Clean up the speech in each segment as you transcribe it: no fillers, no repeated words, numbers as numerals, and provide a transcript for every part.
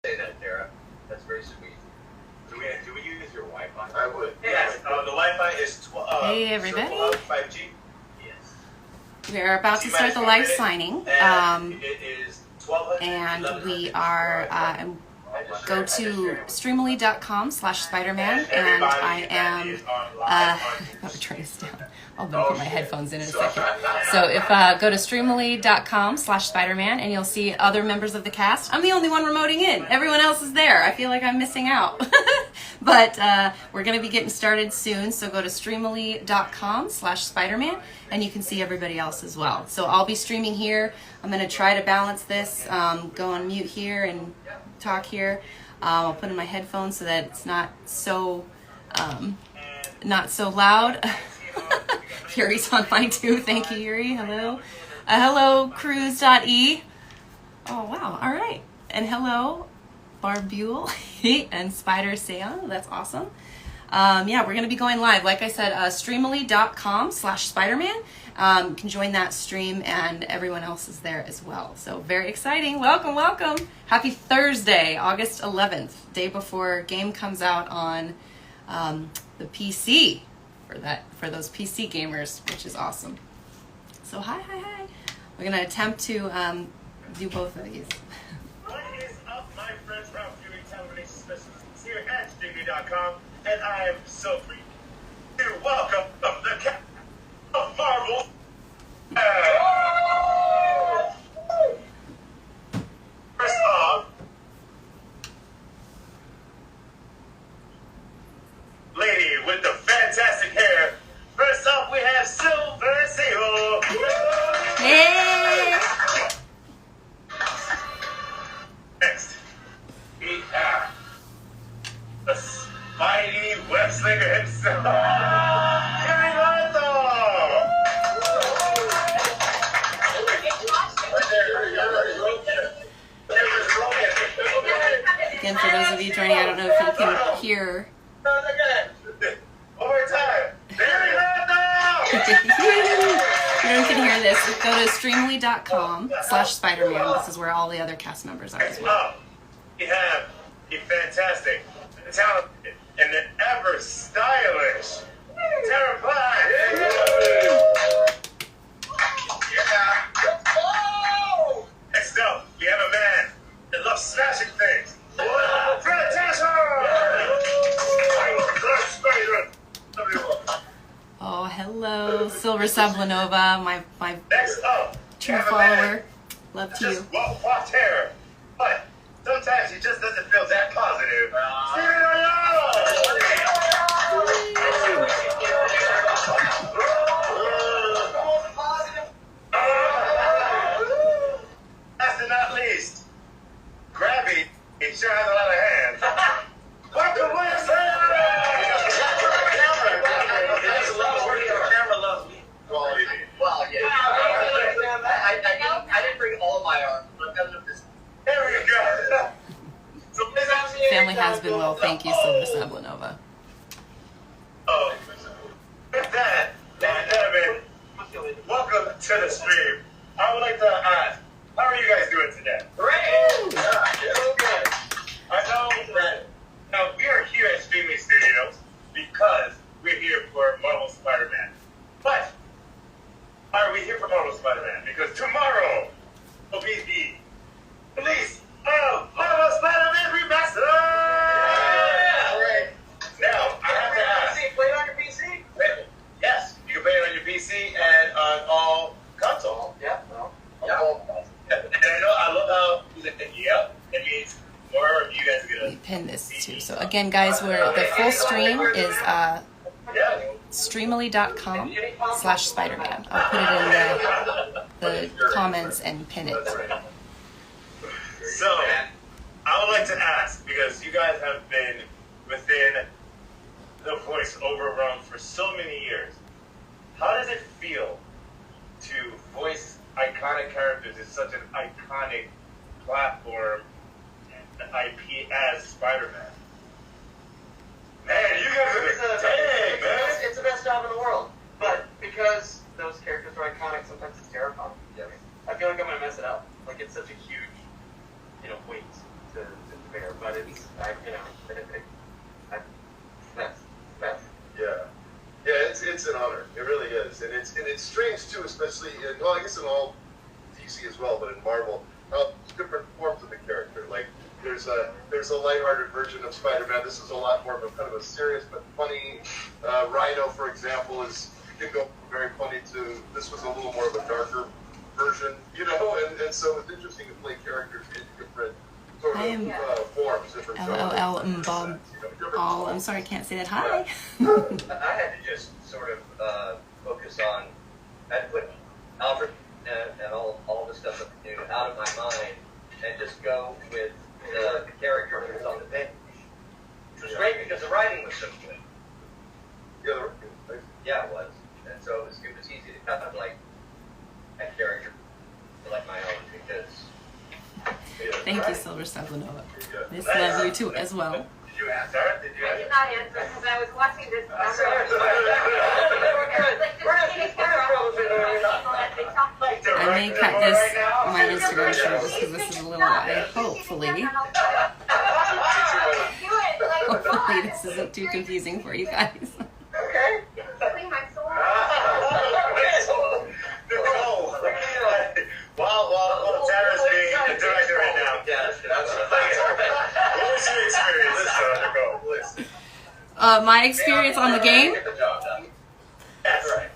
Say that, Dara. That's very sweet. Do we use your Wi-Fi? I would. Yes. The Wi-Fi is Hey everybody. 5G. Yes. We're about to start the live signing. It is 1200. And we are go to streamily.com/Spiderman, and I am I'll turn this down. I'll put my headphones in a second. So if go to streamily.com/Spiderman, and you'll see other members of the cast. I'm the only one remoting in. Everyone else is there. I feel like I'm missing out. But we're going to be getting started soon. So go to streamily.com/Spiderman, and you can see everybody else as well. So I'll be streaming here. I'm going to try to balance this, go on mute here and talk here. I'll put in my headphones so that it's not so loud. Yuri's on mine too. Thank you, Yuri. Hello. Hello, Cruise.e. Oh, wow. All right. And hello, Barbule and Spider Seon. That's awesome. Yeah, we're going to be going live. Like I said, streamily.com/Spiderman. You can join that stream, and everyone else is there as well. So very exciting. Welcome, welcome. Happy Thursday, August 11th, day before game comes out on the PC for those PC gamers, which is awesome. So hi. We're going to attempt to do both of these. What is up, my friends from viewing television specialists here at Streamily.com, and I am so free to welcome the captain of Marvel. First off, lady with the fantastic hair. First off, we have Silver Seal. Hey! Next, we have the Spidey web-slinger himself, Harry Arthur. Again, for those of you joining, I don't know if you can hear. One more time. Harry Arthur. Everyone can hear this. Go to streamily.com/Spiderman. This is where all the other cast members are as well. We have a fantastic, talented, and an ever stylish Tara Platt. Next up, we have a man that loves smashing things. Oh, hello, Silver Sablanova, my Next up, true follower. Love to you. just well-washed hair, but sometimes he just doesn't feel that positive. Last but not least, Grabby, he sure has a lot of hands. Welcome, Wilson! Well, yeah. I didn't bring all of my arms. There we go. So, Family has been well. Thank you, Silver Sablanova. oh, with that, Evan, welcome to the stream. I would like to ask, how are you guys doing today? Great! I know that now we are here at Streaming Studios because we're here for Marvel Spider-Man. But why are we here for Marvel Spider-Man? Because tomorrow will be the release of Marvel Spider-Man Remastered! Now, I have to ask. Play it on your PC? Yes, you can play it on your PC and on all consoles. Yeah. And I love how you said, yep, it means more of you guys are We gonna. pin this too. So again, guys, the full stream is streamily.com/Spiderman. I'll put it in the comments and pin it. So, I would like to ask, because you guys have been within the voice-over realm for so many years, how does it feel to voice iconic characters in such an iconic platform and IP as Spider-Man? Man, you guys are dang, man! It's the best job in the world. But because those characters are iconic, sometimes it's terrifying. I feel like I'm going to mess it up. Like, it's such a huge, weight to bear. but it's that's Yeah, it's an honor. It really is, and it's strange too, especially I guess in all DC as well, but in Marvel, different forms of the character. Like there's a lighthearted version of Spider-Man. This is a lot more of a kind of a serious but funny. Rhino, for example, can go from very funny to this was a little more of a darker version, and so it's interesting to play characters in different sort of forms, different genres. Bob. Oh, I'm sorry, I can't say that. Hi. I had to just sort of focus on, I had to put Alfred and all the stuff that we do out of my mind and just go with the character that was on the page. Which was great because the writing was so good. Yeah, it was. And so it was easy to kind of like that character like my own because. Thank you, Silver Sablanova. Miss love you too as well. Did you answer? I did not answer because I was watching this. I may cut this my Instagram short just because this is a little hopefully this isn't too confusing for you guys. okay. Clean my soul. Nichole, while Tara's being the director right now, what was your experience, Nichole? Please. My experience on the game, That's right.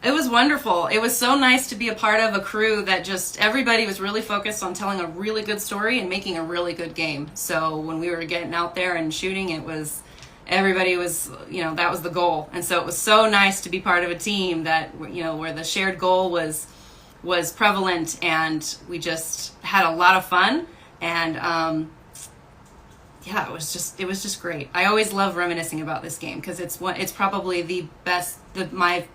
it was wonderful. It was so nice to be a part of a crew that just everybody was really focused on telling a really good story and making a really good game. So when we were getting out there and shooting, everybody was, that was the goal. And so it was so nice to be part of a team that, where the shared goal was prevalent, and we just had a lot of fun. And it was just great. I always love reminiscing about this game because it's probably the best, my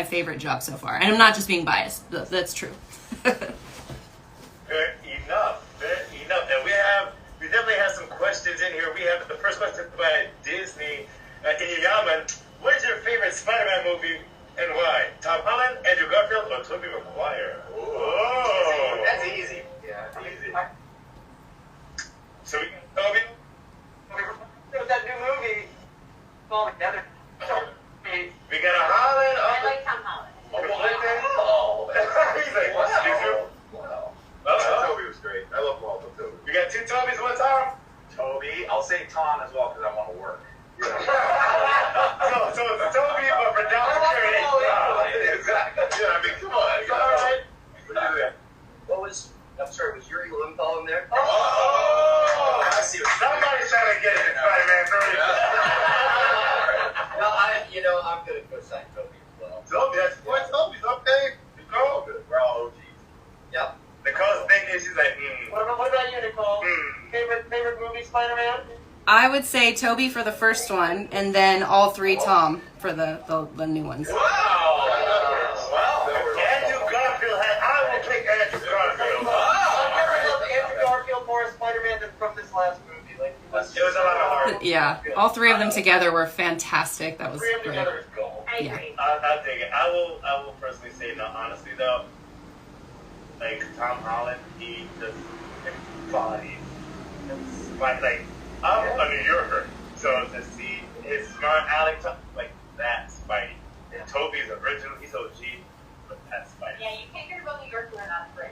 favorite job so far. And I'm not just being biased. That's true. Fair enough. And we definitely have some questions in here. We have the first question by Disney. Inyaman, what is your favorite Spider-Man movie and why? Tom Holland, Andrew Garfield, or Tobey Maguire? Oh, That's easy. Yeah, it's easy. So we can Tobey. That new movie, all together. We got a Holland. I like Tom Holland. Oh, he's like, wow. Toby was great. I love all of Toby. We got two Tobys, one Tom. Toby. I'll say Tom as well because I want to work. So it's Tobey, but for Tom Exactly. Yeah, I mean, come on. All right. Was Yuri Lowenthal in there? Oh, I see. Somebody's trying to get it in Spider-Man 3. No, I'm good at co-sign Toby as well. Toby, Toby's okay. Nicole, We're all OGs. Yep. Nicole's thinking, she's like, What about you, Nichole? Favorite movie, Spider-Man? I would say Toby for the first one, and then all three Tom for the new ones. wow. Andrew Garfield I will pick Andrew Garfield. I love Andrew Garfield more as Spider-Man than from this last movie. Like, It was a lot of heart. Yeah, all three of them together were fantastic. That was three of them great. together is gold. I Yeah. agree. I'll take it. I will personally say, no, honestly though, like Tom Holland, he just embodies. Like I'm a New Yorker, so to see his smart Alec, like that's Spidey. And Toby's original, he's OG, but that's Spidey. Yeah, you can't get about New York when not afraid.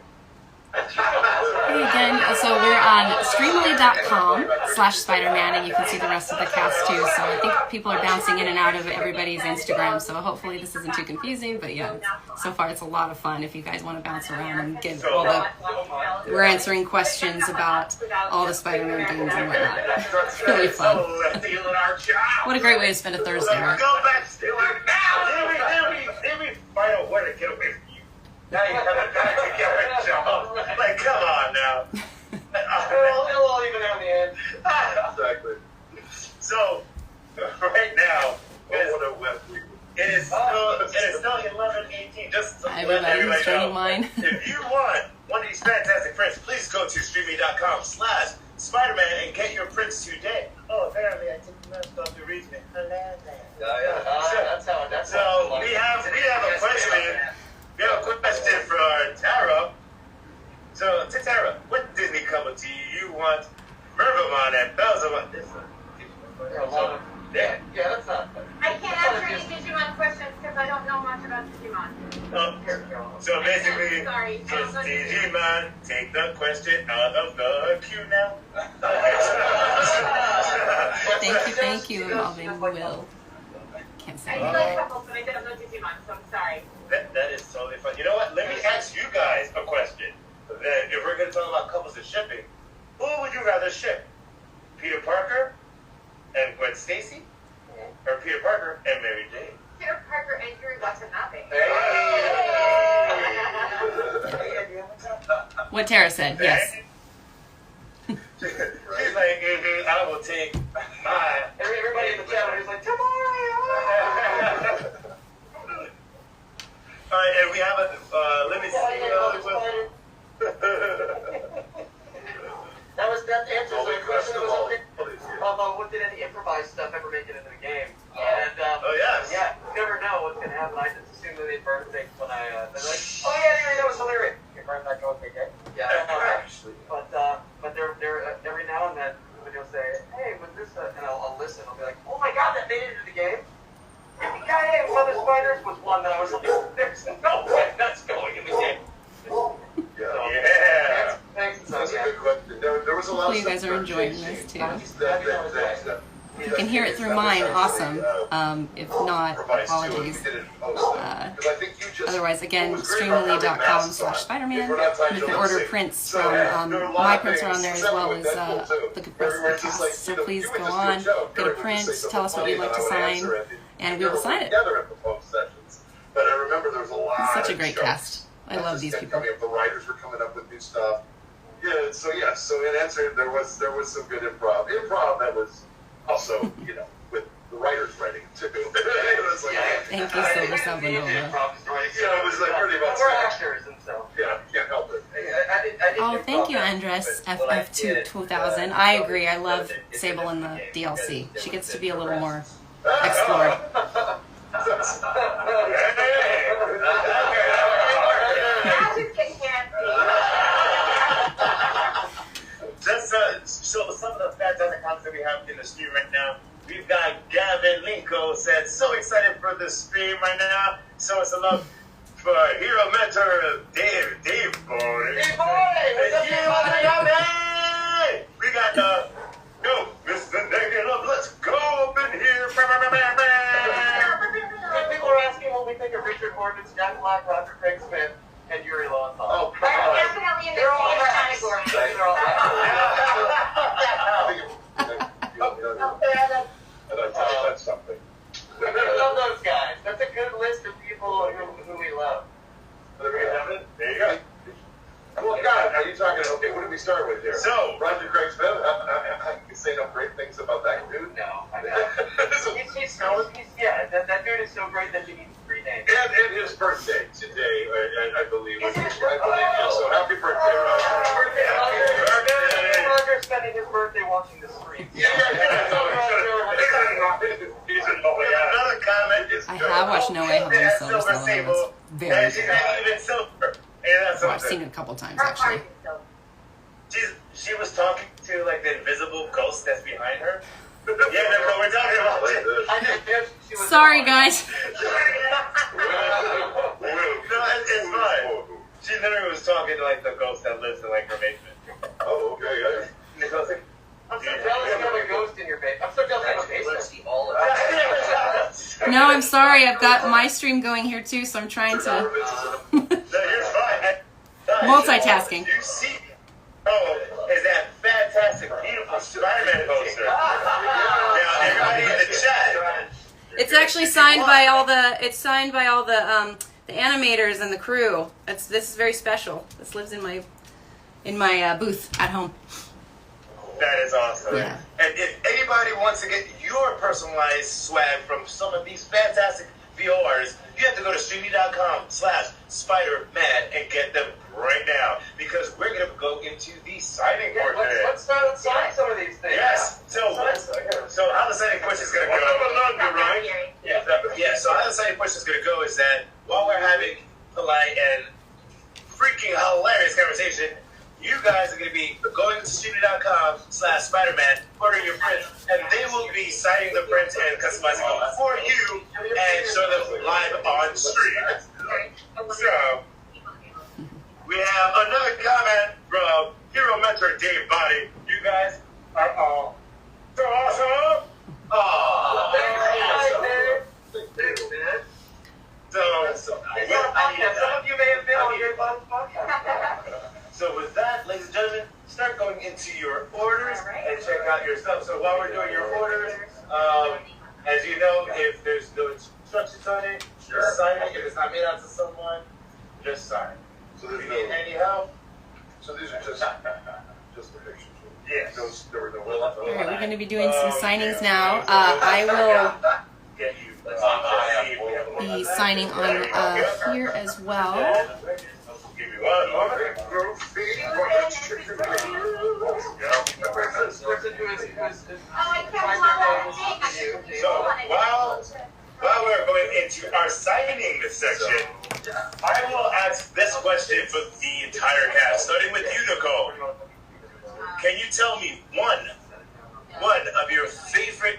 Hey again, so we're on streamily.com/Spider-Man, and you can see the rest of the cast too. So I think people are bouncing in and out of everybody's Instagram, so hopefully this isn't too confusing. But yeah, so far it's a lot of fun if you guys want to bounce around and get all the... We're answering questions about all the Spider-Man games and whatnot. It's really fun. What a great way to spend a Thursday, right? Go back to it now. Then we find out where to get away from you. Now you're coming back to get a job. Like, come on now. It'll all even out in the end. Exactly. So, right now, it is still 11:18. Just to let Everybody's everybody joining know. mine. If you want one of these fantastic prints, please go to streamily.com/Spider-Man and get your prints today. Oh, apparently I took the left off the region. So we have a question. We have a question for Tara. So, to Tara, what Disney couple do you want Mervamon and Belzamon. Yeah, that's not. I can't answer any Digimon questions because I don't know much about Digimon. So basically, Sorry. just Digimon, take the question out of the queue now. Thank you, Alvin Will. Can't I say do it. like couples, but I don't know Digimon, so I'm sorry. That is totally fun. You know what? Let me ask you guys a question. Then, if we're going to talk about couples and shipping, who would you rather ship? Peter Parker and Gwen Stacy? Or Peter Parker and Mary Jane? Peter Parker and Yuri Watanabe. What Tara said, yes. She's like, I will take my... Everybody in the chat is like, tomorrow. Alright, and we have a, let me see. That answers the question was Please, about what did any improvised stuff ever make it into the game. And yes. yeah, you never know what's gonna happen. I just assume that they burn things when they're like, oh yeah, that was hilarious. You burn that go okay, game. Yeah, actually. But they're every now and then when you'll say, hey, was this and I'll listen. I'll be like, oh my god, that made it into the game. Yippee-ki-yay, Mother Spiders was one that I was like, there's no way that's going in the game. Yeah. Thanks. That's a good question. There was a lot Hopefully of you guys stuff are that enjoying changed. this too. That You can hear it through mine, awesome. If not, apologies. Otherwise, again, streamily.com/Spider-Man. You can order prints from, my prints are on there as well as the rest of the cast. So please go on, get a print, tell us what you'd like to sign, and we will sign it. But I remember there was a lot. It's such a great cast. I love these people. The writers were coming up with new stuff. Yeah, so in answer, there was some good improv. Improv that was also, with the writers writing too. It was like, Thank you, Silver Salvanova. Yeah, it was like pretty much. We're actors, and so. Yeah, can't help it. I did Oh, thank you, Andres, FF2000. I agree, I love Sable in the DLC. She gets to be a little more explored. So some of the fantastic accounts that we have in the stream right now, we've got Gavin Linko said, so excited for the stream right now. So it's a love for hero mentor Dave Boy. Hey, boy! We got yo, Mr. Negative, let's go up in here. People are asking what we think of Richard Morgan's Jack Black, Roger Craig Smith, and Yuri Lowenthal. Oh, Definitely in the same category. They're all And I touched something. We love those guys. That's a good list of people who we love. There you go. Well, God, are you talking? Okay, what did we start with here? So, Roger Craig Smith. I can say no great things about that dude. No, I know. That dude is so great that he needs 3 names. And his birthday today, I believe. So happy birthday, Roger. Roger's spending his birthday watching the stream. Another comment. I have watched No Way Home and Silver Salvanova. It's very and she's good. not even silver. And that's Well, I've something. seen it a couple times, actually. She was talking to like the invisible ghost that's behind her. Yeah, Nichole, we're talking about it. I just guess she was Sorry, guys. No, it's fine. She literally was talking to like the ghost that lives in like her basement. Oh, okay. Yeah. Nichole's like, I'm so jealous you have a ghost in your basement. I'm so jealous you have a basement. See all of that. No, I'm sorry. I've got my stream going here, too, so I'm trying to no, you're fine. multitasking. You see, is that fantastic, beautiful Spider-Man poster? Now, everybody in the chat. It's actually signed by all the. It's signed by all the animators and the crew. This is very special. This lives in my booth at home. That is awesome. Yeah. And if anybody wants to get your personalized swag from some of these fantastic VORs, you have to go to streamy.com/SpiderMad and get them right now, because we're going to go into the signing portion. Let's start signing some of these things. Yes. So how the signing portion is going to go? Yeah. So how the signing portion is going to go is that while we're having polite and freaking hilarious conversation, you guys are going to be going to streamily.com/Spider-Man, ordering your prints, and they will be signing the prints and customizing them for you and show them live on stream. So, we have another comment from Hero Mentor Dave Body. You guys are all so awesome. Some of you may have been on Dave Body's podcast. So with that, ladies and gentlemen, start going into your orders and check out your stuff. So while we're doing your orders, as you know, if there's no instructions on it, just sign it. If it's not made out to someone, just sign it. So If there's you need any help, So these are just the pictures. yes. There were no All right, we're going to be doing some signings now. I Get you. will be signing on here as well. Give me one moment. So while we're going into our signing section, I will ask this question for the entire cast, starting with you, Nichole. Can you tell me one of your favorite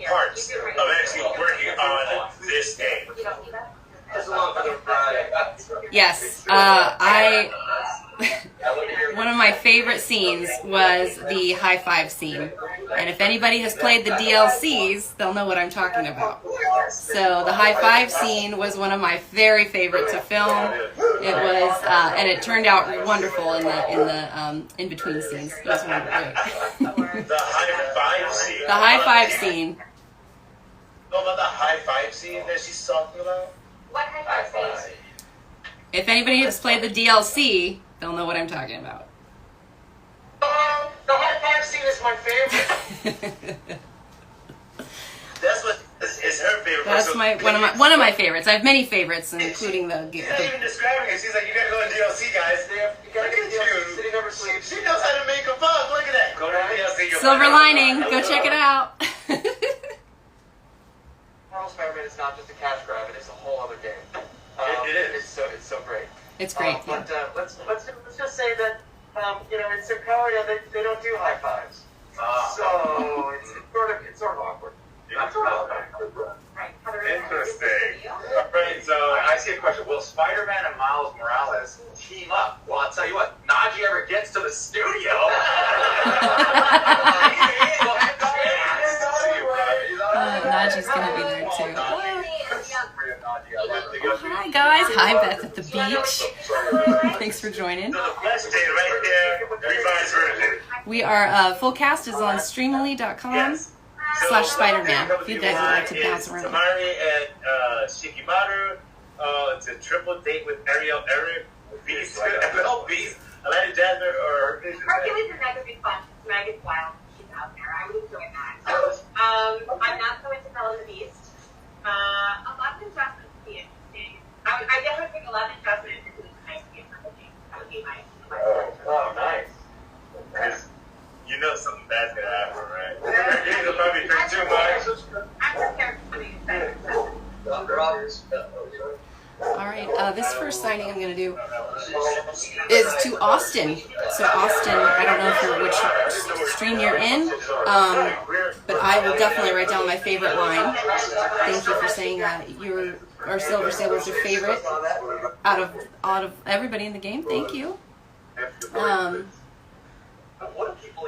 parts of actually working on this game? Yes, one of my favorite scenes was the high five scene. And if anybody has played the DLCs, they'll know what I'm talking about. So the high five scene was one of my very favorite to film. It was, and it turned out wonderful in the in between scenes. It was great. The high five scene. The high five scene. Know about the high five scene that she's talking about? What kind of thing? If anybody has played the DLC, they'll know what I'm talking about. The high five scene is my favorite. That's what is her favorite. That's So one of my favorites. I have many favorites, including the. She's not even describing it. She's like, you gotta go to DLC, guys. You gotta get DLC. City never sleeps. She knows how to make a buck. Look at that. Go to DLC. you'll Silver find Lining. out. Go check it out. Marvel Spider-Man is not just a cash grab; it is a whole other game. It is. It's so great. It's great. But let's just say that in Sokovia they don't do high fives. So it's sort of awkward. Interesting. Alright, so I see a question. Will Spider-Man and Miles Morales team up? Well, I'll tell you what. Najee ever gets to the studio. Najee's gonna be there too. Hi guys. Hi Beth at the beach. Thanks for joining. the best day right there, revised version. We are full cast is on streamily.com. Yes. /Spider-Man, if you guys would like to bounce around. Tamari and Shikimaru. It's a triple date with Ariel Eric. Beast. ML Beast. Atlanta Jasmine or... Hercules is never be fun. Meg is wild. She's out there. I would enjoy that. I'm not so into Bella the Beast. 11 Jasmine would be interesting. I definitely think 11 Jasmine and Hercules is nice to be in front of me. That would be my Oh, nice. Because you know something bad's gonna happen, right? Hercules will probably drink too much. I'm prepared for the excitement. All right, this first signing I'm going to do is to Austin. So Austin, I don't know for which stream you're in, but I will definitely write down my favorite line. Thank you for saying that. Our Silver Sable is your favorite out of everybody in the game. Thank you.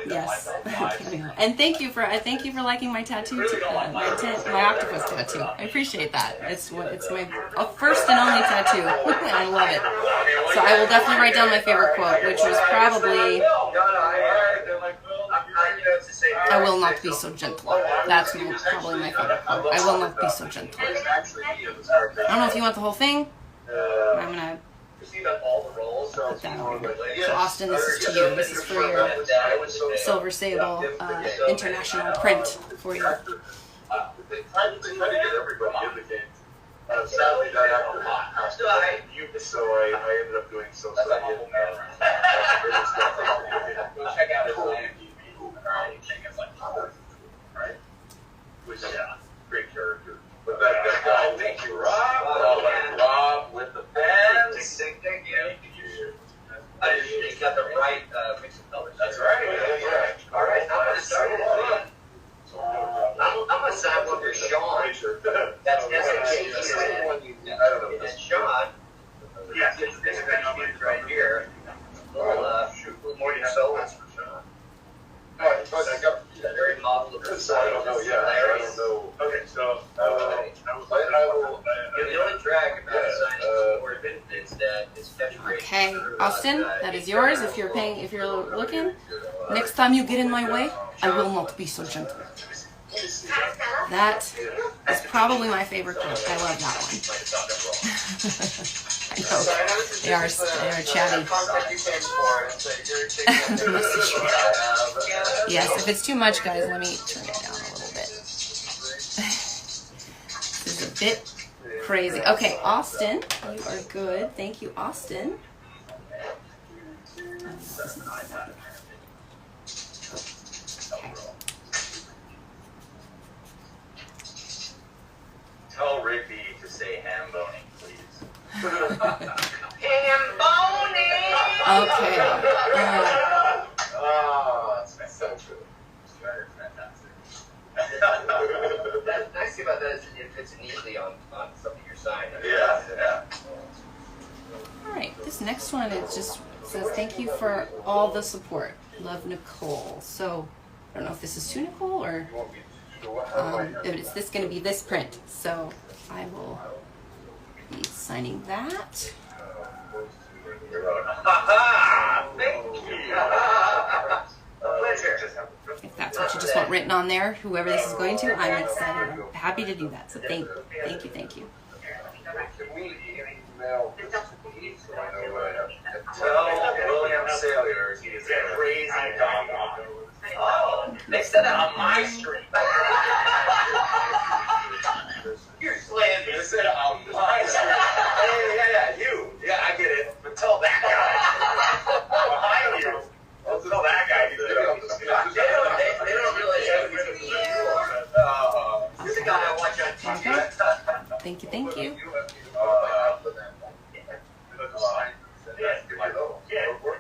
Yes, and thank you for liking my tattoo, my octopus tattoo. I appreciate that. It's my first and only tattoo, and I love it. So I will definitely write down my favorite quote, which was probably, "I will not be so gentle." That's probably my favorite quote. I will not be so gentle. I don't know if you want the whole thing. I'm gonna. Put that over here. So Austin, this is to you. This is for your Silver Sable international print for you. They tried to get everybody in the game. Sadly, that actor passed away, so I ended up doing so sad. Check out his name. Right? Which is great character. But that guy, thank you, Rob. Rob with the fans. Thank you. He's got the right Sean. That's SHAE. And then Sean. Yes. This is right here. Little more souls for Sean. I got Very model of the I don't know. Yeah, I don't know. Okay, so I will. The only drag about signing for benefits that is February. Okay, Austin, that is yours. If you're looking, next time you get in my way, I will not be so gentle. That is probably my favorite quote. I love that one. I know. They are chatty. Yes, if it's too much, guys, let me turn it down a little bit. This is a bit crazy. Okay, Austin, you are good. Thank you, Austin. Tell Rigby to say ham boning, please. Ham boning! Okay. Oh, that's so true. Very fantastic. That's nice about that is it fits neatly on something you're signing. Yeah. All right, this next one is just says thank you for all the support. Love, Nichole. So I don't know if this is to Nichole or it's this going to be this print. So I will be signing that. Thank you. Pleasure. If that's what you just want written on there, whoever this is going to, I'm excited. I'm happy to do that. So thank you. Tell William Sailor he's a crazy dog. Oh, they said that on my stream. You're slaying They said on my stream. Yeah, you. Yeah, I get it. But tell that guy. Behind you. Tell that guy he's They don't realize who you are. You're the guy I watch on TV. Thank you.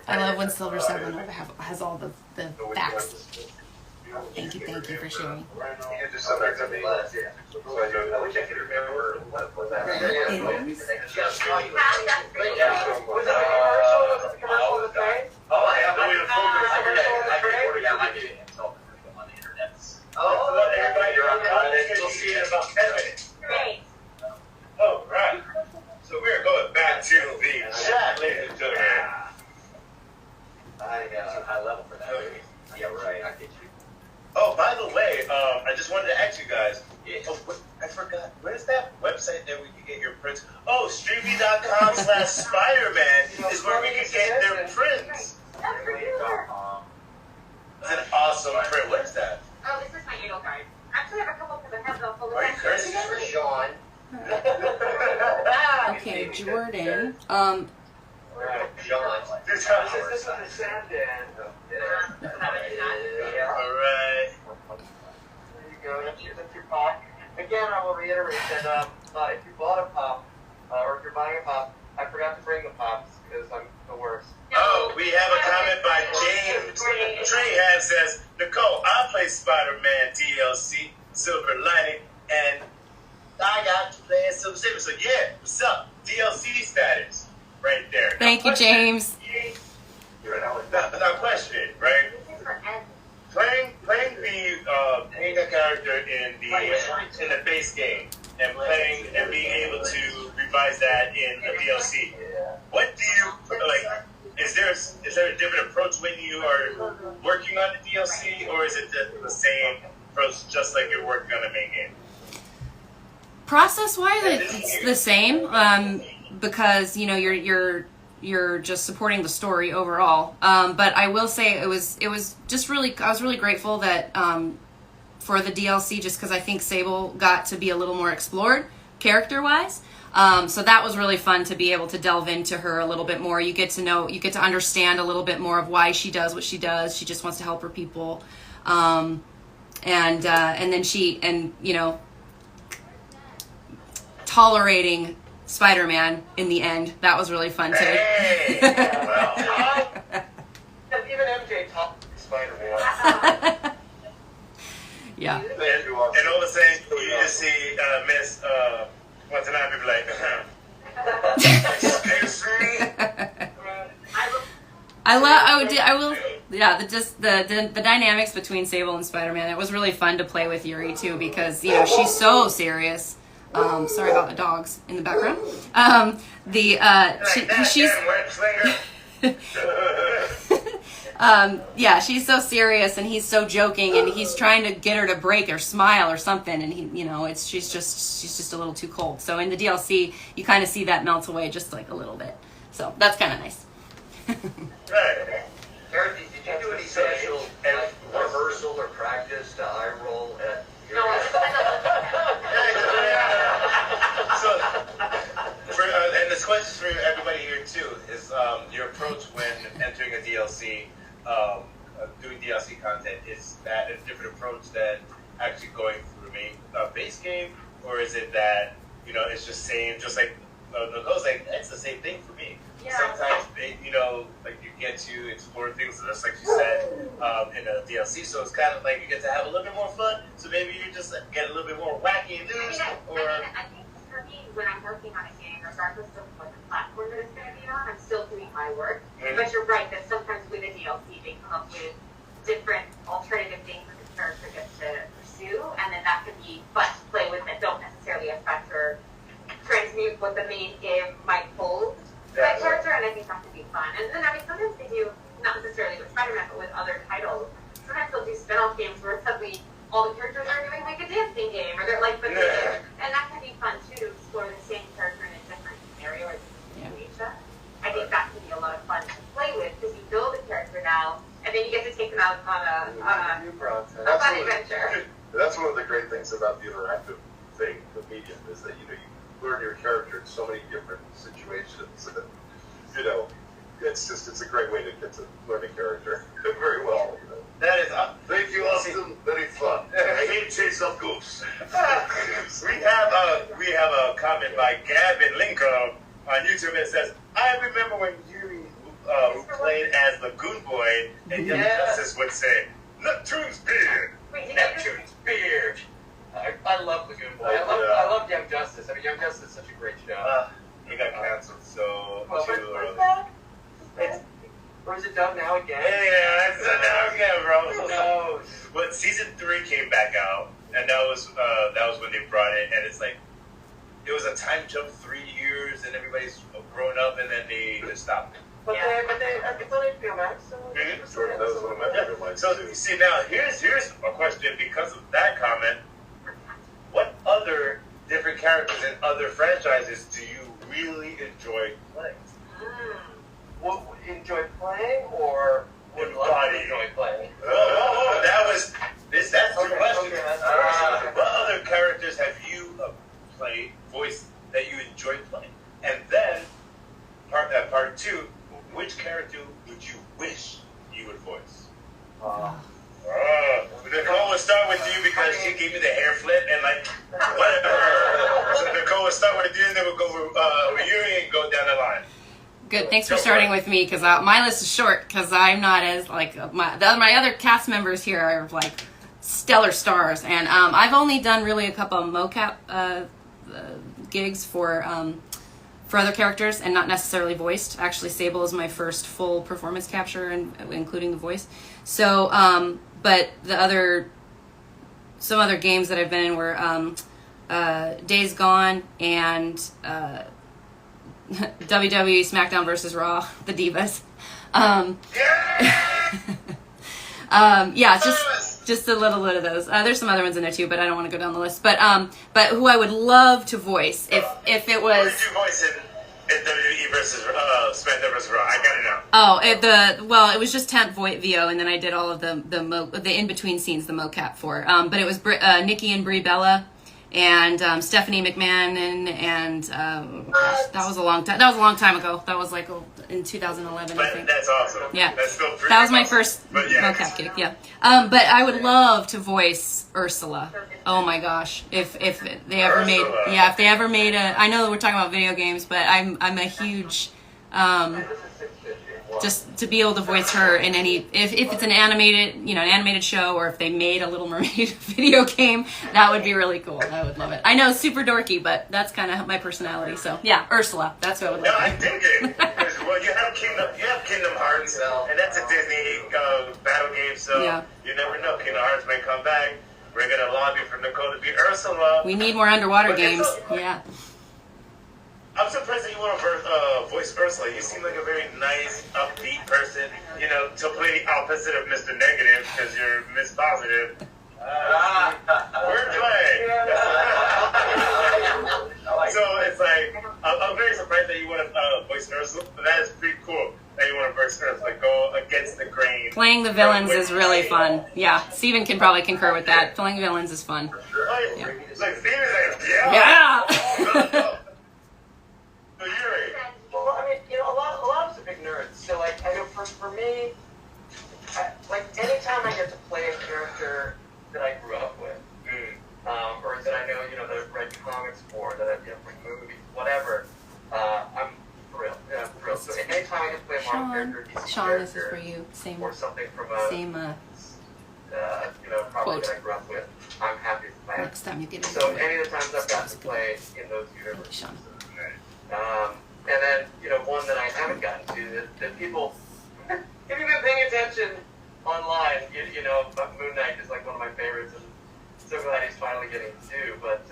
I love when Silver 7 has all the facts. Thank you for sharing. You just said that to me. I wish I could remember what was that. Oh, I have. We'll see you in about 10 minutes. Great. Oh, right. So we're going back to the chat, ladies and gentlemen. I level for that. Yeah, right. I get you. Oh, by the way, I just wanted to ask you guys. I forgot. Where's that website that we can get your prints? Oh, Streamily.com/Spider-Man is where we can get their prints. It's an awesome print. What is that? Oh, this is my anal card. Actually, I have a couple because I have the full Are you crazy? This is for Sean. Okay, Jordan. Sean. This This is the sand in. Alright. There you go. That's your pop. Again, I will reiterate that if you bought a pop, or if you're buying a pop, I forgot to bring the pops because I'm the worst. Oh, we have a comment by James Trehan says, Nichole, I play Spider-Man DLC, Silver Lining, and I got to play as Silver Saber. So yeah, what's up? DLC status right there. Thank you, James. Now question, right? This is for Ed. Playing the character in the base game and playing and being able to revise that in the DLC. What do you like? Is there a different approach when you are working on the DLC, or is it the same approach, just like you're working on the main game? Process-wise, it's the same because you're just supporting the story overall. But I will say it was just really, I was really grateful that for the DLC, just because I think Sable got to be a little more explored character-wise. So that was really fun to be able to delve into her a little bit more. You get to understand a little bit more of why she does what she does. She just wants to help her people, and then tolerating Spider-Man in the end. That was really fun too. Hey, well, Even MJ talked to Spider-Man. Yeah. Thank you all. And all of a sudden, you just see Miss once and I be like, excuse me. I will. Yeah, the dynamics between Sable and Spider-Man. It was really fun to play with Yuri too because she's so serious. Sorry about the dogs in the background. She's. Yeah, she's so serious and he's so joking and he's trying to get her to break or smile or something and she's just a little too cold. So in the DLC, you kind of see that melt away just like a little bit. So that's kind of nice. Right. Eric, did you do any special rehearsal or practice to eye roll at your And this question for everybody here too is your approach when entering a DLC, doing DLC content. Is that a different approach than actually going through the main base game, or is it that it's just same, just like Nichole's like it's the same thing for me. Yeah. Sometimes like you get to explore things just like you said in a DLC, so it's kind of like you get to have a little bit more fun. So maybe you just get a little bit more wacky and loose, I think for me, when I'm working on a game, regardless of what the platform that it's going to be on, I'm still doing my work. Mm-hmm. But you're right that sometimes with a DLC, they come up with different alternative things that the character gets to pursue, and then that can be fun to play with that don't necessarily affect or transmute what the main game might hold for that character, and I think that can be fun. And then, sometimes they do, not necessarily with Spider-Man, but with other titles, sometimes they'll do spin-off games where suddenly all the characters are doing like a dancing game, or they're like, and that can be fun too, to explore the same character in a different scenario or different situation. I think that can be a lot of fun to play with, because you build a character now, and then you get to take them out on a fun adventure. That's one of the great things about the interactive thing, the medium, is that you learn your character in so many different situations, and it's a great way to get to learn a character very well. That is. Thank you, Austin. Very fun. I hate chase up goose. We have a comment by Gavin Lincoln on YouTube that says, "I remember when you played as the Goon Boy, and Young Justice would say, Neptune's beard. Neptune's beard. I love the Goon Boy. I love Young Justice. I mean, Young Justice is such a great show. He got canceled so Well, too but early. or is it done now again? Yeah, it's now again, bro. Who knows? But season 3 came back out, and that was when they brought it, and it's like it was a time jump 3 years, and everybody's grown up, and then they just stopped it. But it's on HBO Max, so Jordan, that was one of my favorite lines. So you see now, here's a question because of that comment. What other different characters in other franchises do you really enjoy playing? Enjoy playing, or would love to enjoy playing? That's two questions. What other characters have you played, voiced, that you enjoyed playing? And then, part 2, which character would you wish you would voice? Nichole, will start with you because she gave me the hair flip and whatever. So Nichole, will start with you, and then we'll go with Yuri and go down the line. Good. Thanks for starting with me because my list is short because I'm not as my other cast members here are like stellar stars, and I've only done really a couple of mocap gigs for other characters and not necessarily voiced. Actually, Sable is my first full performance capture, including the voice. So, but some other games that I've been in were Days Gone and WWE SmackDown versus Raw, the Divas. Just a little bit of those. There's some other ones in there too, but I don't want to go down the list. But who I would love to voice if it was. Who did you voice in WWE versus SmackDown versus Raw? I gotta know. Oh, it was just temp VO, and then I did all of the in between scenes, the mocap for. But it was Nikki and Brie Bella. And Stephanie McMahon and that was a long time. That was a long time ago. That was like in 2011, I think. That's awesome. Yeah, that's still pretty that was my awesome. first mocap gig. Yeah, but I would love to voice Ursula. Oh my gosh, if they ever made a. I know we're talking about video games, but I'm a huge. just to be able to voice her in any, if it's an animated show, or if they made a Little Mermaid video game, that would be really cool. I would love it. I know it's super dorky, but that's kind of my personality. So yeah, Ursula, that's what I would No, like. I dig it. Well, you have Kingdom Hearts, and that's a Disney battle game, so you never know. Kingdom Hearts may come back. We're gonna lobby for Nichole to be Ursula. We need more underwater games. Yeah. I'm surprised that you want to voice Ursula. You seem like a very nice, upbeat person. You know, to play the opposite of Mr. Negative because you're Miss Positive. Wordplay. So it's like, I'm very surprised that you want to voice Ursula, but that is pretty cool that you want to voice Ursula, like go against the grain. Playing the villains is really fun. Yeah, Steven can probably concur with that. Playing villains is fun. Yeah. Like Steven's like, yeah. Well, I mean, you know, a lot of us are big nerds. So, like, I know for me, like, anytime I get to play a character that I grew up with, or that I know, you know, that I've read comics for, that I've, you know, from movies, whatever, I'm thrilled. Yeah, I'm thrilled. So, anytime I get to play a Marvel character, DC Sean, character, this is for you. Same. or something from a, Same. you know, property quote. that I grew up with, I'm happy to play. Next time you get it. So, any of the times I've gotten to play in those universes. Sean. And then, you know, one that I haven't gotten to, that people, if you've been paying attention online, you know, Moon Knight is like one of my favorites, and so glad he's finally getting to do. But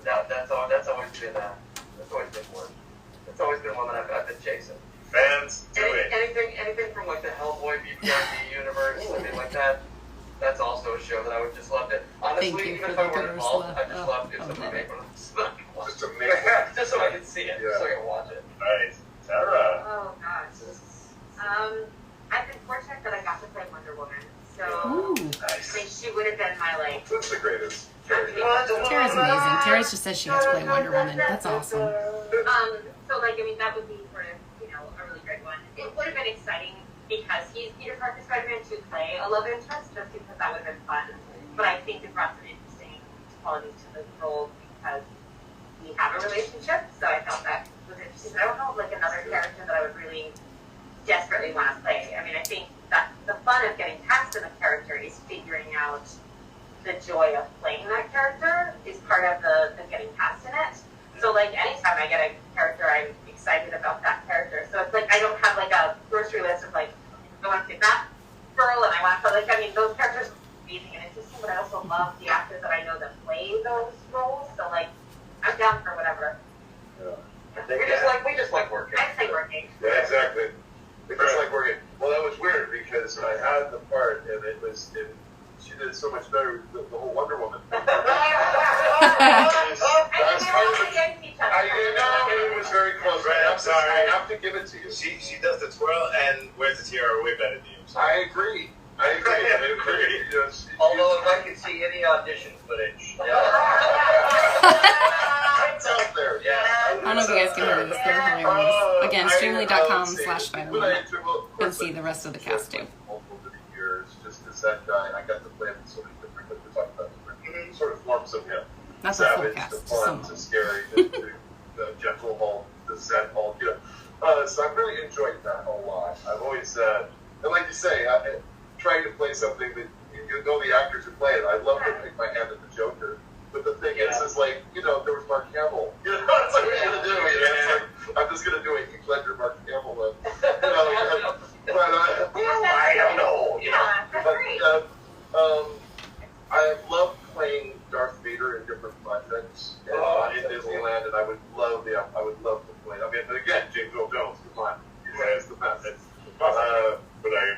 that's always been one. It's always been one that I've been chasing. Fans, do it. Anything from like the Hellboy BPRD universe, I mean, like that. That's also a show that I would just love to. Honestly, even if I weren't involved, I'd just love if somebody made one of those. Just to make it. Just so I can see it, so I can watch it. Right. Sarah. Oh gosh. I've been fortunate that I got to play Wonder Woman. So Ooh. I think she would have been my like. That's the greatest. Tara's amazing. Tara just says she has to play Wonder Woman. That's awesome. So like I mean that would be sort of, you know, a really great one. It would have been exciting because he's Peter Parker Spider-Man to play a love interest, just because that would have been fun. But I think it brought some interesting qualities to the role because we have a relationship, so I felt that was interesting. But I don't know like another character that I would really desperately want to play. I mean, I think that the fun of getting cast in a character is figuring out the joy of playing that character is part of the getting cast in it. So like anytime I get a character, I'm excited about that character. So it's like I don't have like a grocery list of like I want to be that girl and I want to like I mean those characters are amazing and interesting, but I also love the actors that I know that play those roles. So like I'm down for whatever. Yeah. We just like working. I say working. Yeah, exactly. It's just like working. Well, that was weird because I had the part and she did so much better with the whole Wonder Woman. I know it was very close. Right, I'm sorry. I have to give it to you. She does the twirl and wears the tiara way better than you. So. I agree. Yes. Although if I could see any audition footage. It's out there. Yeah. I don't know if you guys can hear this. They're hilarious. Again, streamily.com/Spiderwoman. You can see the rest of the cast too. Over the years, just as that guy, I got to play him in so many different, like we're talking about, different sort of forms of him. That's a full Savage, cast. the Just fun, some. the scary, the gentle Hulk, the Zen Hulk, you know. So I've really enjoyed that a lot. I've always, and like you say, trying to play something that you know the actors who play it. I love to pick my hand at the Joker. But the thing is like, you know, there was Mark Hamill. You know, it's like, what are you going to do? You know, it's like, I'm just going to do a Heath Ledger, Mark Hamill. You know, I don't know. You know, that's great. I love playing Darth Vader in different projects in Disneyland, and I would love to play. I mean, again, James Earl Jones, come on, he's the best. But I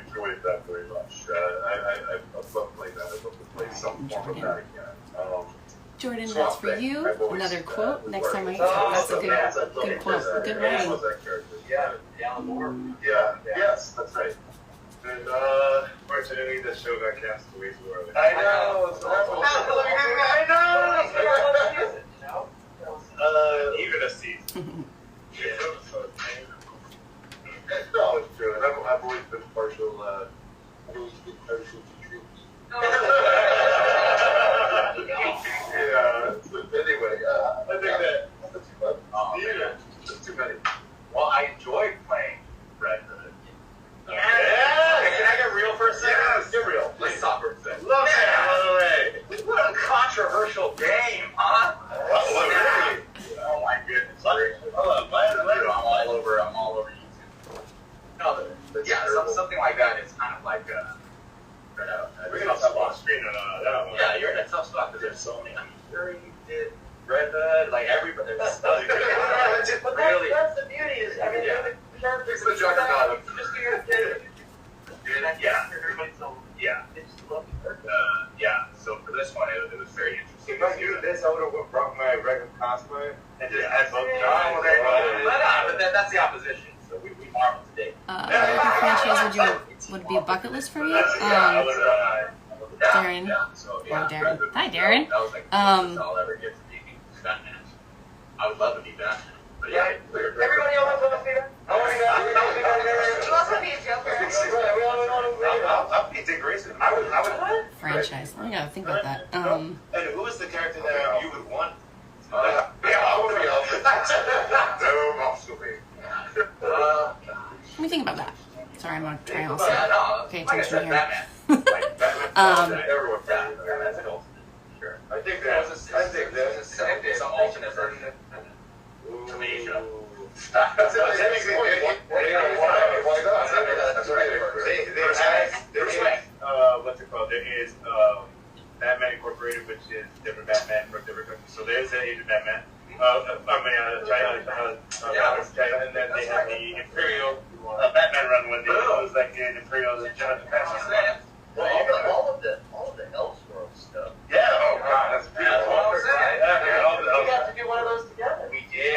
enjoyed that very much. I love playing that. I'd love to play some form of that again. Jordan, that's for you. Another quote. Next time I that's a good quote. Good writing. Yeah, Alan Moore. Yeah, yes, that's right. And fortunately, the show got canceled way too early. I know. Even a season. No, it's true. And I've always been partial to troops. Yeah. So anyway, I think that's too much. That's too many. Well, I enjoyed playing Red Hood. in on that one. Yeah, you're in a tough spot because there's so many. I mean, Fury did Red Hood, like everybody. But really, that's the beauty. Is I mean, the characters. It's the juggernaut. Just do your thing. Yeah. Everybody's so. Yeah. They just love the Yeah. So for this one, it was very interesting. If I knew this, I would have brought my regular cosplay And just had both But that's the opposition. So we marveled today. American franchise would be a bucket list for you? Darren. So, Oh, Darren. Hi, Darren. That was like the closest I'll ever get to being Batman. I would love to be Batman. But yeah, Everybody else wants to be that? I want to be that. You also be a Joker. I'll be Dick Grayson. I would. Franchise. I gotta think about that. And who is the character that you would want? Yeah, I want to be Elvis. No, absolutely. Let me think about that. Sorry, I'm on trial. no, Pay like I attention said, here. Batman. Everyone. Batman's an ultimate. Sure. I think that's It's an alternate version. Tunisia. That's technically why not? That's right. What's it called? There is Batman Incorporated, which is different Batman from different countries. So there's an Asian Batman. China, and then they have the Imperial Batman run one day. It was like an Imperial Jonathan Batman. Well, all of the Elseworld stuff. Yeah. Oh God, that's beautiful. We got to do one of those together. We did.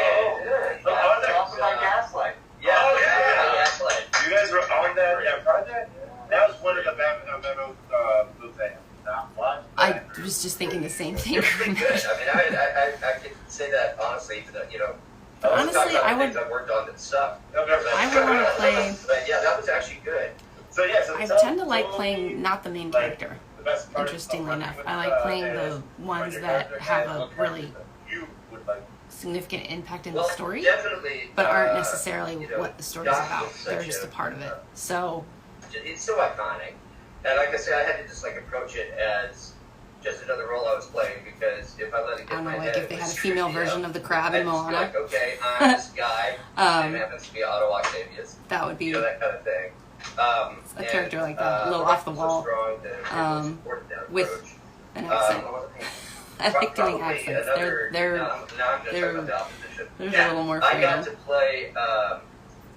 Also by Gaslight. Yeah. Oh, yeah. Gaslight. You guys were on that project? That was one of the Batman moves I I was just thinking the same thing. Pretty good. I mean, I can say that honestly, even though, you know. Honestly, I would. Things I've worked on that suck. I would want to play. But yeah, that was actually good. So yeah, so I tend to like playing not the main character. Interestingly enough, I like playing the ones that have a really significant impact in the story, Definitely, but aren't necessarily what the story's about. They're just a part of it. So it's so iconic. And like I said, I had to just like approach it as just another role I was playing because if I let it I get don't in know, my like head, if they it had a was female tricky, version of the crab in I'd just be Moana, like, okay, I'm this guy. and it happens to be Otto Octavius. that would be You know, that kind of thing. a character like that, a little off the wall, with an accent. I like doing accents. They're there's a little more I got freedom. to play.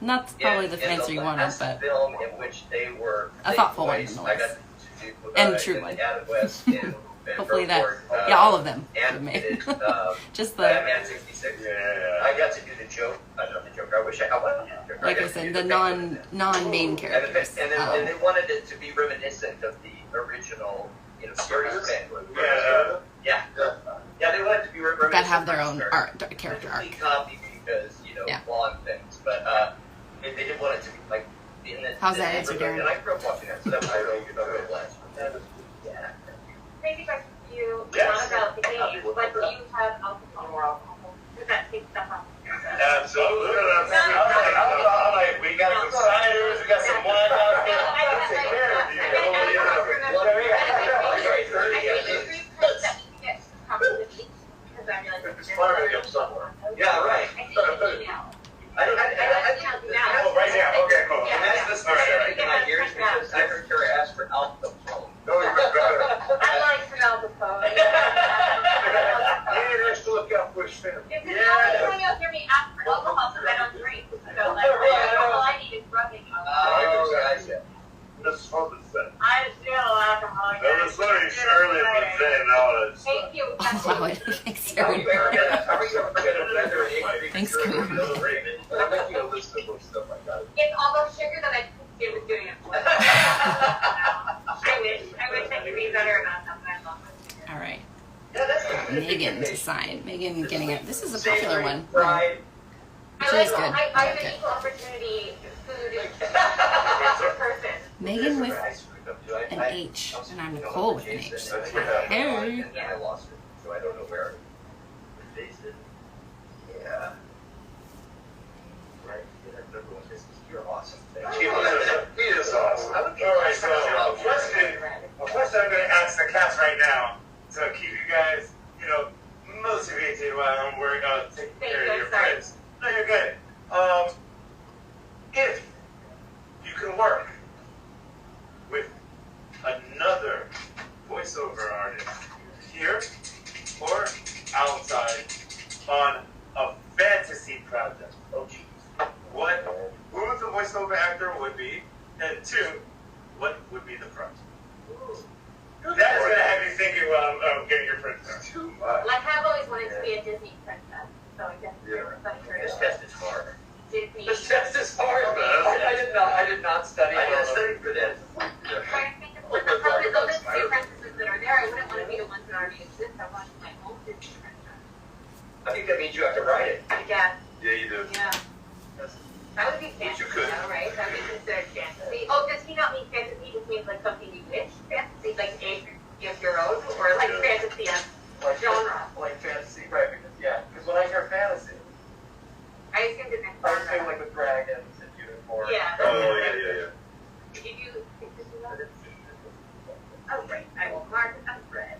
Not probably the answer you wanted, last but film in which they were a thoughtful one voiced, nonetheless. I got to do, And a true one. Adam West in Hopefully that, Road yeah, all of them and were made. did, Just the, Batman 66. Yeah. I got to do the joke. I know the Joker. I wish I wasn't the Joker. like I said, the non-main characters. And they wanted it to be reminiscent of the original, you know, series thing. Yeah. They wanted it to be reminiscent. that have their of own the art, character arc. copy because, you know, Yeah. law and things. But they didn't want it to be like in the. How's that answer, Darren? And I grew up watching that, so that was really good. Yeah. Crazy question for you, Yes. not about the game, but do you have alcohol? Does that take stuff off? Absolutely. I'm like, we got some ciders, we got some wine out here. I'll take care of you. Yeah, right. Oh, right now. Okay, cool. And that's the story right in my ears because I heard her ask for alcohol. I like some alcohol. There's to look out for his family. If it's not coming out, hear me ask for alcohol because I don't drink. So like, all I need is rubbing alcohol. This is hard to say. I just feel alcohol. That was funny, Shirley was saying all this. Thank you. Oh, wow, thanks, Are you Darren. ever gonna vendor an Thanks, Raven? I'm making a list of stuff like that. It's almost sugar that I did with doing it for. I wish I could be better about that, but I love it. All right, Yeah, that's Megan to sign. Megan getting it. This is a popular one. Fried. She is good. I I have like an it. equal opportunity food person. Megan with an H, and I'm Nichole with an H. So hey. And I lost it, so I don't know where it is. Yeah. Right. Everyone says, you're awesome. He is awesome. All right, so a question I'm going to ask the cast right now to keep you guys, you know, motivated while I'm working on taking care of your friends. No, you're good. If you can work with another voiceover artist here or outside on a fantasy project? Oh, geez. Who the voiceover actor would be, and 2, what would be the project? That's going to have you thinking while I'm getting your princess. Too much. Like, I've always wanted to be a Disney princess, so I guess This test is hard. Disney. This test is hard, man. I did not study. I didn't study for this. Trying to think of like the Disney princesses that are there. I wouldn't want to be the ones that already exist. I want my own Disney princess. I think that means you have to write it. I guess. Yeah, you do. Yeah. That would be fantasy, though, right? That would be considered fantasy. Oh, does he not mean fantasy? Just means like something you wish fantasy, like a of your own, or like fantasy as Like genre? Like fantasy, right? Because when I hear fantasy, I assumed it meant I assume genre. like with dragons and unicorns. Yeah. Oh, yeah. Did you think this is not it? Oh, right. I will mark it as red.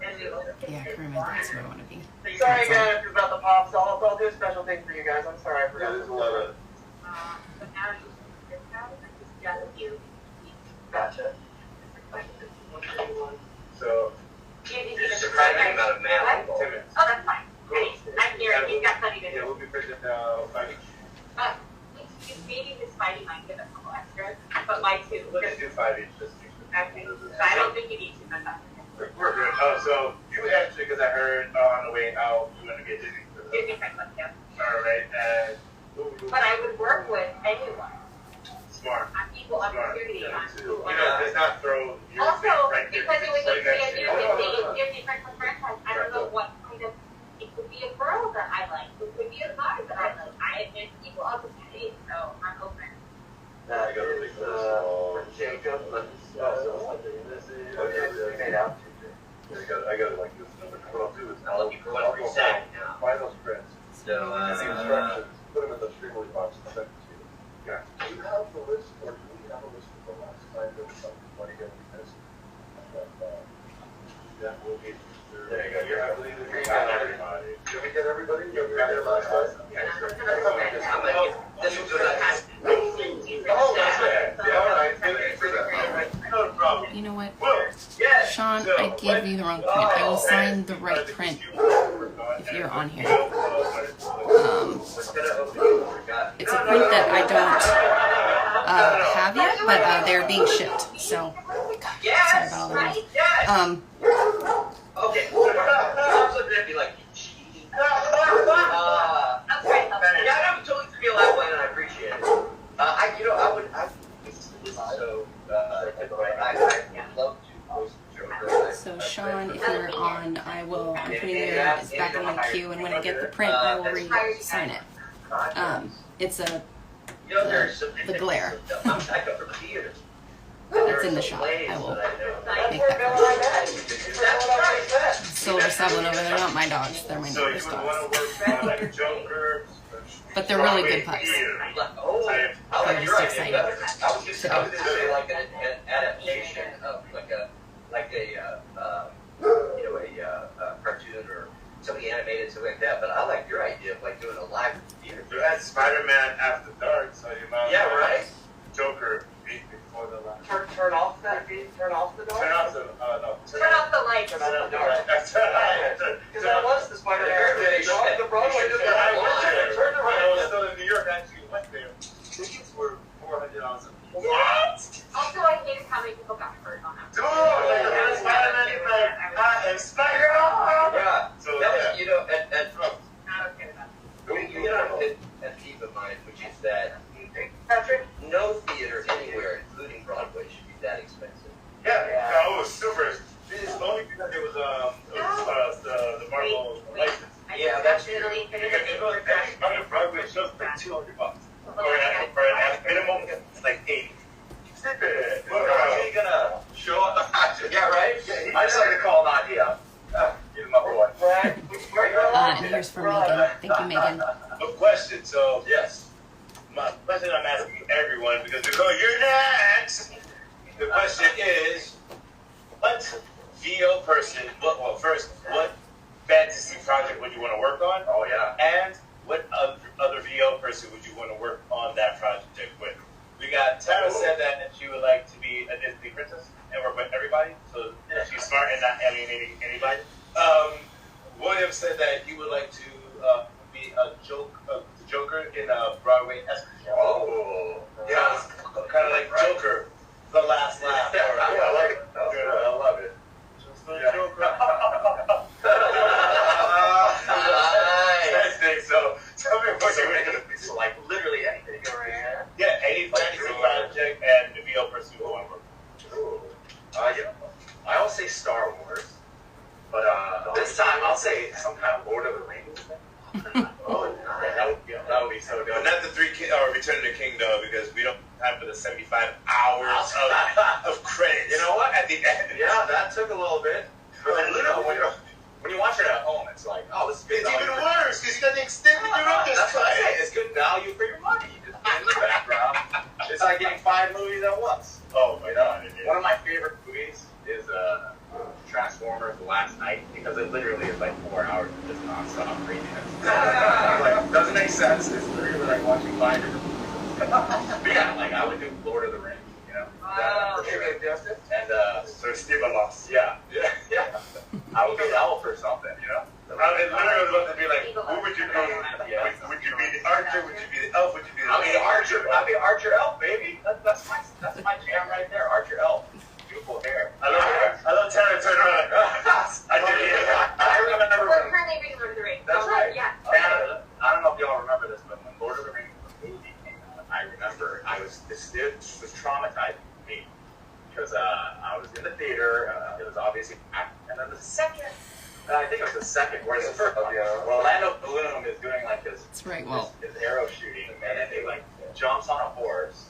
And we will. Yeah, I can remember that's where I want to be. Sorry again if you're about the pops. I'll do a special thing for you guys. I'm sorry. I Yeah, forgot. there's a lot of. But now you this now, it's just you. Gotcha. So, It's a surprising amount of math What? involved. 10 minutes. Oh, that's fine. I'm here. He's got plenty to Yeah, do. we'll be printing now 5 each. Maybe his Spidey might give a couple extras, but my two. We'll just do 5 each. Just Okay. So I don't think you need to, but that's okay. We're good. Oh, so you actually, because I heard on the way out, you want to get Disney. Disney princess, yeah. All right, and But I would work with anyone. smart. On equal opportunity. Yeah, On too. equal You know, let's not throw your Also, thing right there. because it would Like be that a new shit. Disney princess franchise, I don't know what kind of. It could be a girl that I like. It could be a guy that I like. It's equal opportunity, so I'm open. That is for Jacob. But this is made out. I got it like this number. What I'll do is I'm looking for what we said now. find those prints. So, The instructions, put them in the Streamily box and send it to you. Yeah. Do you have the list, or do we have a list of the last time there was something funny that we missed? Yeah, we'll get. There you go. You have the We got everybody. Did we get everybody? You got your last time? I'm gonna get, this was good. Oh, that's it. Yeah, all right. Thank you for that. No problem. You know what? Whoa. Yes. Sean, I gave you the wrong print. I will sign the right print if you're on here. It's a print that I don't have yet, but they're being shipped. So, sorry about all the noise. Okay. I was looking at me like, you cheating. Yeah, I know, totally feel that way, and I appreciate it. This is so, I'd love to post Joker. So, Sean, if you're on, I'm putting your back on my queue, and when I get the print, I will re-sign it. It's a You know, there's some the glare. I'm back up from theater. It's in the shop. I will make that correction. Silver Sablin over there, not my dogs. They're my So you neighbor's would dogs. want to work on like a Joker. But they're really good pups. Oh, I like your Just idea. excited. I was gonna say like an adaptation of like a cartoon or something animated, something like that. But I like your idea of like doing a live theater. You had Spider-Man After Dark, so you might Yeah, right. Joker beat before the light. Turn off that beat. Turn off the door. Turn off the no. Turn off the lights. Turn off the door. That's right. Because that was the Spider-Man. The Broadway took it I out. was still in New York. I actually went there. Tickets were $400 a piece. What? Also, I hated how many people got hurt on that. Dude, like Spider-Man is like, I am Spider-Man. Yeah. So That was, yeah. you know, and I don't care about you know, a theme of mine, which is that Patrick. no theater anywhere, including Broadway, should be that expensive. Yeah, no, it was super. It's only because it was the Marvel license. Yeah, that's Italy. Under Broadway shows like $200 for an minimum. It's like 80. Stupid. Well, are you gonna show up? Yeah, right? I just like to call Nadia. Give him my boy. Brad, And here's for Megan. Thank you, Megan. A question. So yes, my question I'm asking everyone because you're next. The question is, what VO person? Well, first, what fantasy project would you want to work on? Oh yeah. And what other VO person would you want to work on that project with? We got Tara said that she would like to be a Disney princess. and work with everybody. So she's smart and not alienating anybody. William said that he would like to be the Joker in a Broadway escort. Oh, Yeah, kind of like Joker, the last laugh. Yeah, I like it. I love it. Just the Joker. I think so. Tell me what So you're we're making. gonna be like literally anything. Yeah, any fantasy project and the VO person who want to work. Ooh. You know, I always say Star Wars, but this time I'll say some kind of Lord of the Rings thing. Oh, that would be so good. But not the Return of the King though, because we don't have the 75 hours of credits. You know what? At the end. Yeah, that took a little bit. But then, you know, when you watch it at home, it's like, oh, this is good. It's even worse because you got the extended director's That's what I'm cut. saying. It's good value for your money. You just put it in the background. It's like getting 5 movies at once. Oh my god. One of my favorite movies is Transformers: The Last Night, because it literally is like 4 hours of just nonstop craziness. Like, doesn't make sense. It's literally like watching 5 different movies. But yeah, like I would do Lord of the Rings, you know. Wow. For sure. And So Steve lost. yeah. I would be an elf or something, you know. I mean, literally was about to be like, who would you be? Would you be the archer? Would you be the elf? Would you be the I'll be Archer. I'll be Archer Elf, baby. That's my jam right there. Archer Elf. Beautiful hair. I love Tara turn around. I did. I remember We're when. currently reading Lord of the Rings. That's right. Yeah. And I don't know if y'all remember this, but when Lord of the Rings movie came out, I remember this was traumatizing for me because I was in the theater. It was obviously, and then the second. I think it was the second, where the first one, Orlando Bloom is doing like his arrow shooting, and then he like jumps on a horse.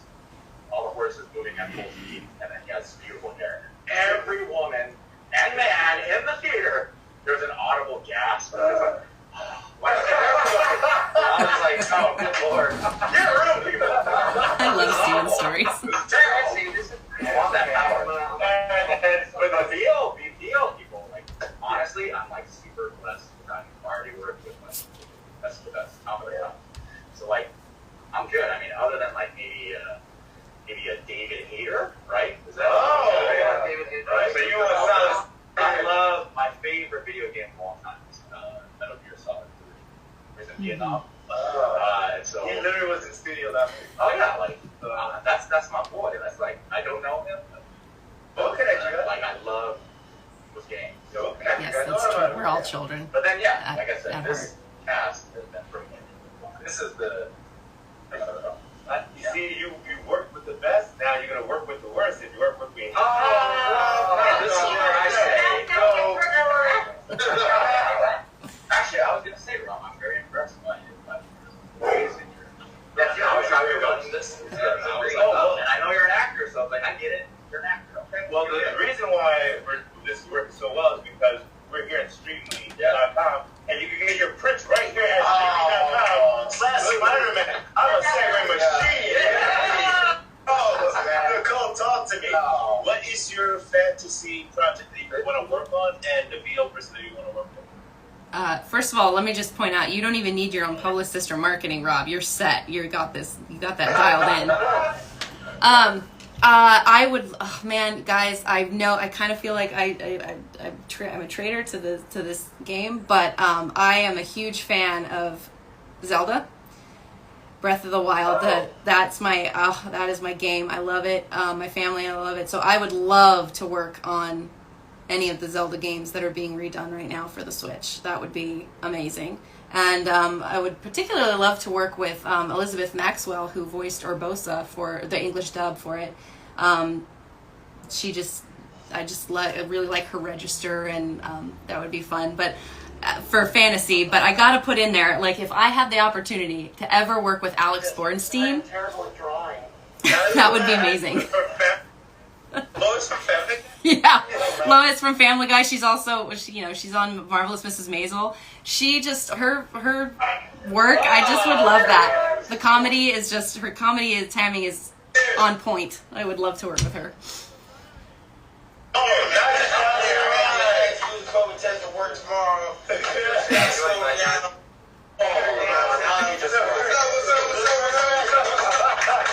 All the horses moving at full speed, and then he has beautiful hair. Every woman and man in the theater, there's an audible gasp. I was like, oh, good lord. Get rid of people. I love Steven's stories. I want that power. And with the VO people, like, honestly, I'm like super blessed that I've already worked with like the best top of the top. So like, I'm good. I mean, other than like maybe a David Hayter, right? Is that? Oh, David Hayter. Right? So you want I love my favorite video game of all time is Metal Gear Solid 3. It's in Vietnam. And so he literally was in studio that week. oh yeah, like that's my boy. That's like I don't know him. But, like I love this game. So, Yes, that's true. We're all children. But then yeah, like I said, at this cast has been pretty good. This is the. You see, you work with the best. Now you're gonna work with the worst. If you work with me. This is where I say go. Actually, I was gonna say, Ron, I'm very impressed by you. Yeah, I was running this. And I know you're an actor, so I was like, I get it. You're an actor, okay? Well, the reason why this is working so well is because we're here at Streamily.com, and you can get your prints right here at Streamily.com. Spider-Man. I'm a Segway machine. Oh, Nichole, talk to me. What is your fantasy project that you want to work on, and the VO person that you want to work with? First of all, let me just point out, you don't even need your own publicist or marketing, Rob. You're set. You got this. You got that dialed in. I would, oh man, guys. I kind of feel like I'm a traitor to this game, but I am a huge fan of Zelda, Breath of the Wild. That is my game. I love it. My family, I love it. So I would love to work on any of the Zelda games that are being redone right now for the Switch. That would be amazing. And I would particularly love to work with Elizabeth Maxwell, who voiced Urbosa for the English dub for it. I really like her register, and that would be fun. But for fantasy, but I gotta put in there, like, if I had the opportunity to ever work with Alex Bornstein, that would be amazing. Lois from Family Guy? Yeah, Lois from Family Guy. She's also, she's on Marvelous Mrs. Maisel. She just, her work, I just would love that. The comedy is just, her comedy timing is on point. I would love to work with her. Oh, that's why COVID test to work tomorrow.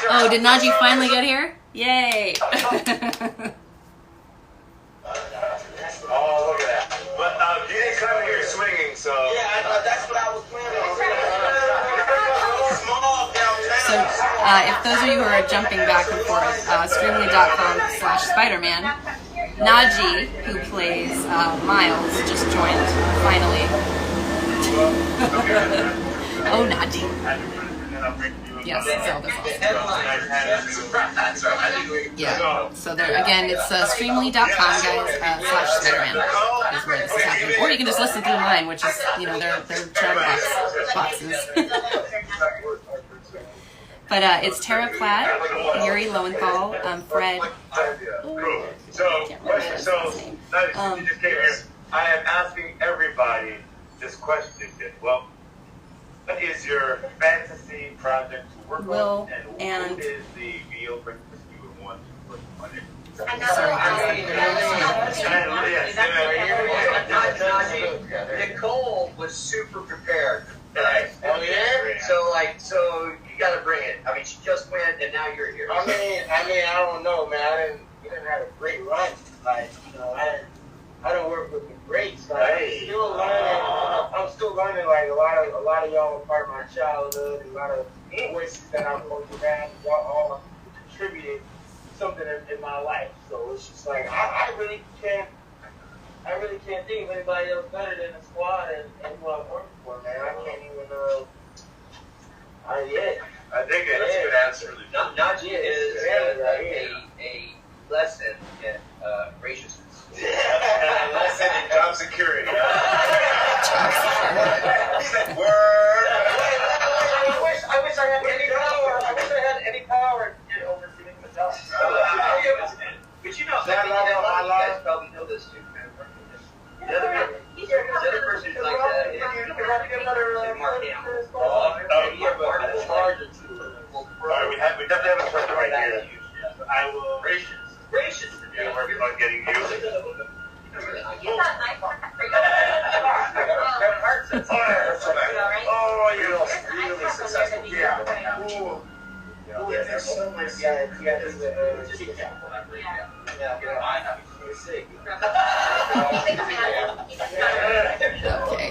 Oh, did Najee finally get here? Yay! if those of you who are jumping back and forth, streamily.com/Spider-Man, Najee, who plays Miles, just joined, finally. Oh, Najee. Yes, Zelda's awesome. Yeah, so there, again, it's streamily.com, guys, /Spider-Man is where this is happening. Or you can just listen through mine, which is, their chat boxes. But it's Tara Platt, Yuri Lowenthal, Fred. So, you just came here. I am asking everybody this question. Well, what is your fantasy project to work on, and who is the VO princess you would want to work on it? Nichole was super prepared. Right. Oh yeah. So you got to bring it. I mean, she just went, and now you're here. I mean, I don't know, man. You didn't have a great run. Like, I don't work with the greats. Like, I'm still learning. Like a lot of y'all are part of my childhood. And a lot of voices that I'm going to have. Y'all all contributed something in my life. So it's just like I really can't think of anybody else better than the squad and who I'm working for, man. I can't even I think that's a good answer. Najee is a lesson in graciousness. And a lesson in job security. He's like, word. I wish I had any power. I wish I had any power to get overseeing the job. But you guys probably know this too, man. The other person who's like that is Mark Hamill. We definitely have a person right here. I will. Gracious. Yeah, we're on getting you. He's not nice. Oh, you're really successful. Yeah. There's so much. Yeah. Okay.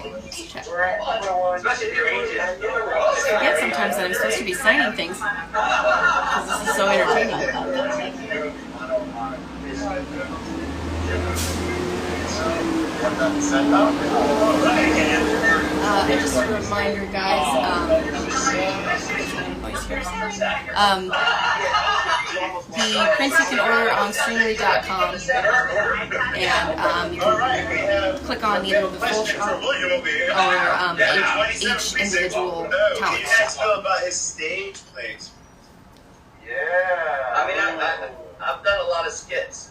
Especially if you're ages. I forget sometimes that I'm supposed to be signing things because this is so entertaining. Just a reminder, guys. The prints you can order on Streamily.com, and you can click on either the full shop or each individual talent shop. About his stage plays. Yeah. I mean, I've done a lot of skits.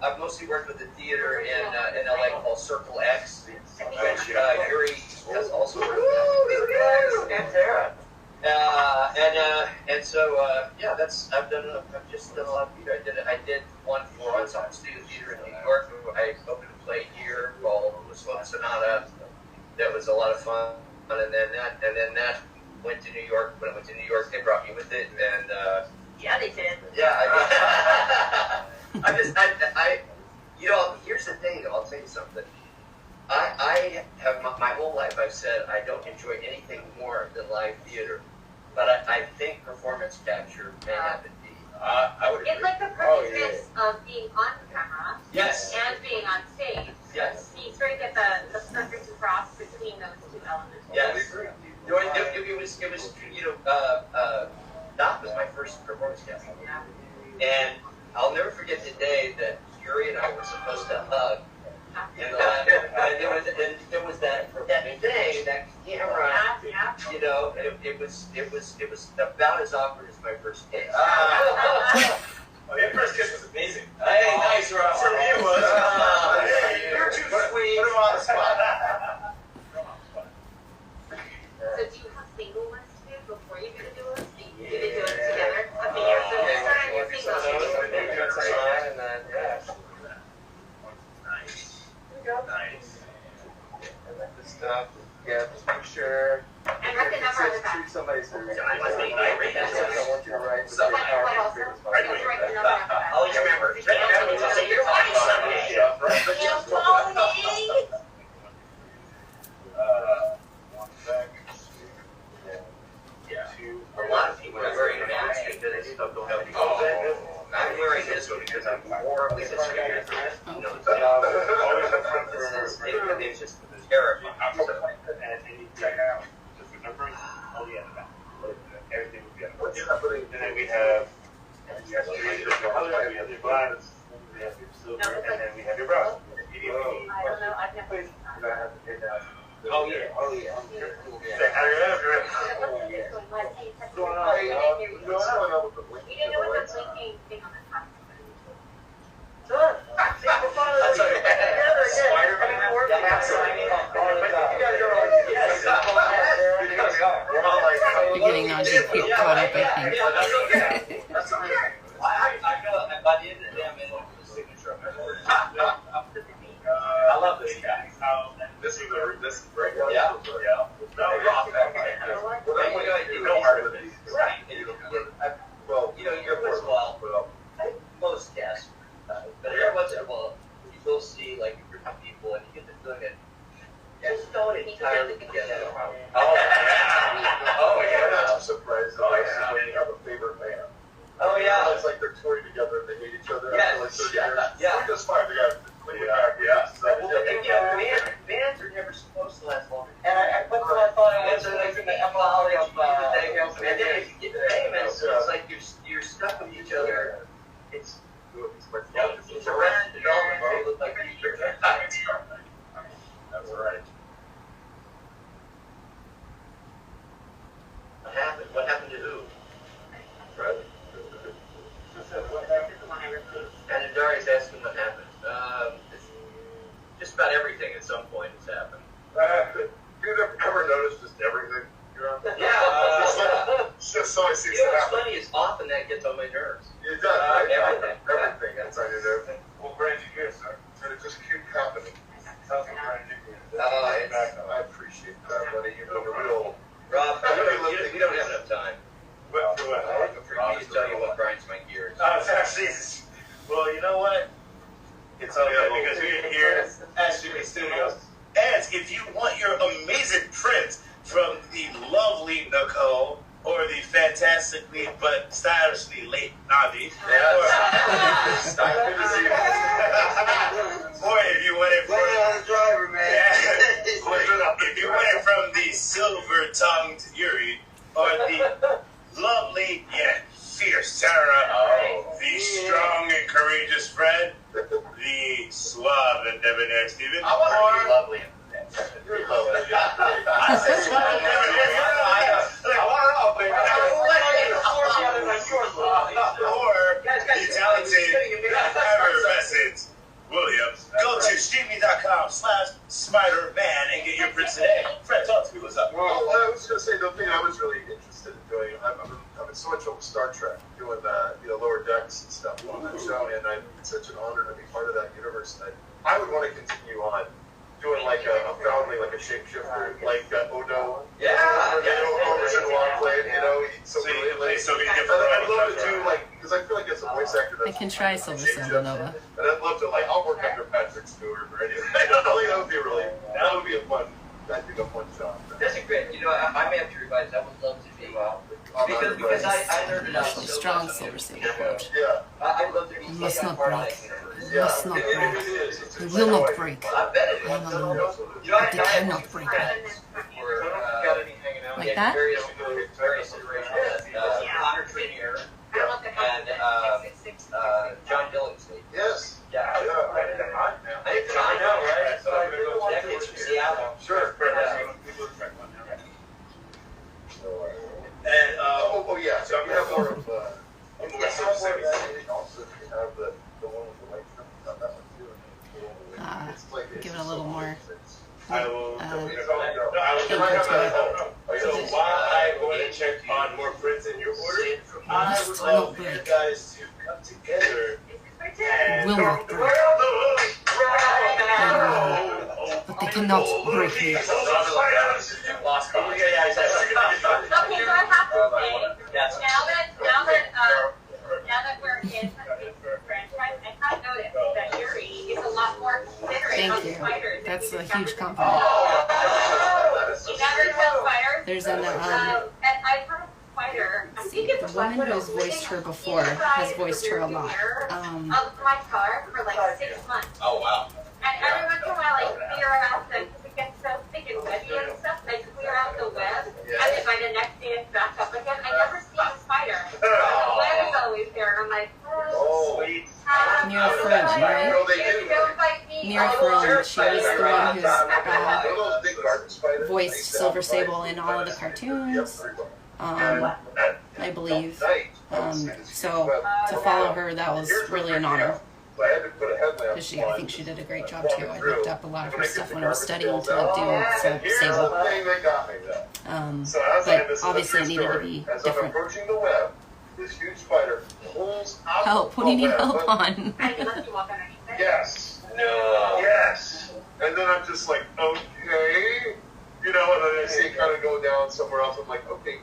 I've mostly worked with the theater in LA called Circle X, which Yuri has also worked with. And Tara. I've just done a lot of theater. I did one for Ensemble Studio Theater in New York. I opened a play here called The Smoke Sonata. That was a lot of fun. And then that went to New York. When I went to New York, they brought me with it, and Yeah, they did. yeah, here's the thing. I'll tell you something. I have my whole life. I've said I don't enjoy anything more than live theater, but I think performance capture may have it be. I would agree. It's like the perfect mix of being on camera Yes. and being on stage. Yes. You sort of get the perfect cross between those two elements. Yes. That was my first performance capture. Yeah. And I'll never forget the day that Yuri and I were supposed to hug. And there was that thing, that camera. Yeah. It was about as awkward as my first kiss. Well, your first kiss was amazing. Hey, nice, Rob. For me, it was. You're too sweet. Put him on the spot. So do you have single ones to do before you do the duos? Do they do it together? Okay, yeah, so you start on your single. Nice. And then this stuff. Yeah, just make sure. And write the number on the back. Treat somebody so I must be irate. I want you to write. So what also? You have to write the number on the back. I'll remember. Nichole! One sec. So because I'm more of a history, you know, Always a friend for it's just terrifying. and you check out just the numbers. Oh yeah, everything would be What's happening? And then we have your color, we have your blonde, we have your silver, and then we have your brown. I don't know. I've never. Oh yeah. Oh yeah. Say hi to everyone. You didn't know No, I don't know what the link what the blinking thing on the top was. Sure. That's okay. Spider-Man working outside. You guys are like, yes. We're all like, You're getting caught up, I think. That's okay. I feel like by the end of the day, I'm in over the signature. I love this guy. This is great. Yeah. Yeah. No, rock that guy. No hard with these. Right. Well, You know, you're once in a while, most guests, but every once in a while, you will see like a group of people and you get the feeling that just don't entirely together. Oh, yeah. Oh, yeah. I'm surprised that when you have a favorite band. Oh, yeah. It's like they're touring together and they hate each other Yes. after like 30 years. Yeah. We're just fine. They got And, you know, bands are never supposed to last long. And I put what I thought it was in the epilogue of And then if you get famous, it's like you're stuck with each other. It's a rest development. They look like future. That's right. What happened? What happened to who? Right? And Darius asking what happened. Just about everything at some point has happened. You ever noticed just everything you're on? Yeah. It's just so it seems You know to what's happen. funny is often that gets on my nerves. It does, right? Everything. Everything. That's on your nerves. What brand you here, sir? And it just keeps happening. Tell us what brand you here. I appreciate that, buddy. You've been real. Rob, we don't have enough time. What for what? For me to tell you what grinds my gears. Jesus. Well, you know what? It's all good because we're here at Streamily Studios. And if you want your amazing print from the lovely Nichole or the fantastically but stylishly late Navi, or if you want it from driver, man. if you want it from the silver-tongued Yuri or the lovely yet fierce Sarah, the strong and courageous Fred, the suave and debonair Steven. I want to be lovely. You're lovely. I said suave and debonair. I want to know, baby. Or the talented, effervescent Williams. Go to streamy.com/Spider-Man and get your prints today. Fred, talk to me. What's up? Well, I was going to say the thing I was really interested in doing. I'm in so much over Star Trek, doing Lower Decks and stuff on that show, and it's such an honor to be part of that universe. And I would want to continue on doing like a foundling, like a shapeshifter, like Odo. Yeah. Played, So you can play so many different I'd love to roles. do because I feel like as a voice actor, I can try Silver Nova. and I'd love to I'll work under Patrick Stewart or anything. That would be a fun. That'd be a fun job. That's a great. You know, I may have to revise. I would love to be because I nerded out so Strong much on Silver it. Coach. Yeah. I'd love to be You must not part of break. that universe. You must not break. You will not break. I bet it is. Hallelujah. You know, But they cannot break it. For Like that? various iterations. Connor Trinier and John Billingsley. Yes. Yeah. Yeah. Hey, John, right? So decades from Seattle. Sure. And Yeah. So you have more of also you have the one with the white trim. That one too. It's like Give it a little more. I will. Input So while I go and check on more prints in your order, I would love for you guys to come together and Will not break. But they cannot break me. Lost cause. Okay, so I have to say, now that we're in the franchise, I have noticed that Yuri is a lot more considerate of Thank you. spiders. That's a huge compliment. He never tells spiders. There's an And I have a spider. I think it's a woman who's voiced her before has voiced her a lot. Of my car for like 6 months. Oh wow. And every once in a while, like, clear out the, because it gets so thick and webby and stuff, I clear out the web, and then by the next day it's back up again. I never see a spider. The web is always there, and I'm like, oh, sweet. Mira Fern, right? Don't bite me. Mira Fern, she was the one who's voiced Silver Sable in all of the cartoons, I believe. So to follow her, that was really an honor. Because I think she did a great job too. I looked up a lot of her stuff when I was studying to do Sable. But obviously it needed to be different. This huge spider pulls out. Help! What do you need help on? Yes. No. Yes. And then I'm just like, okay. You know, and then I see it kind of go down somewhere else. I'm like, okay,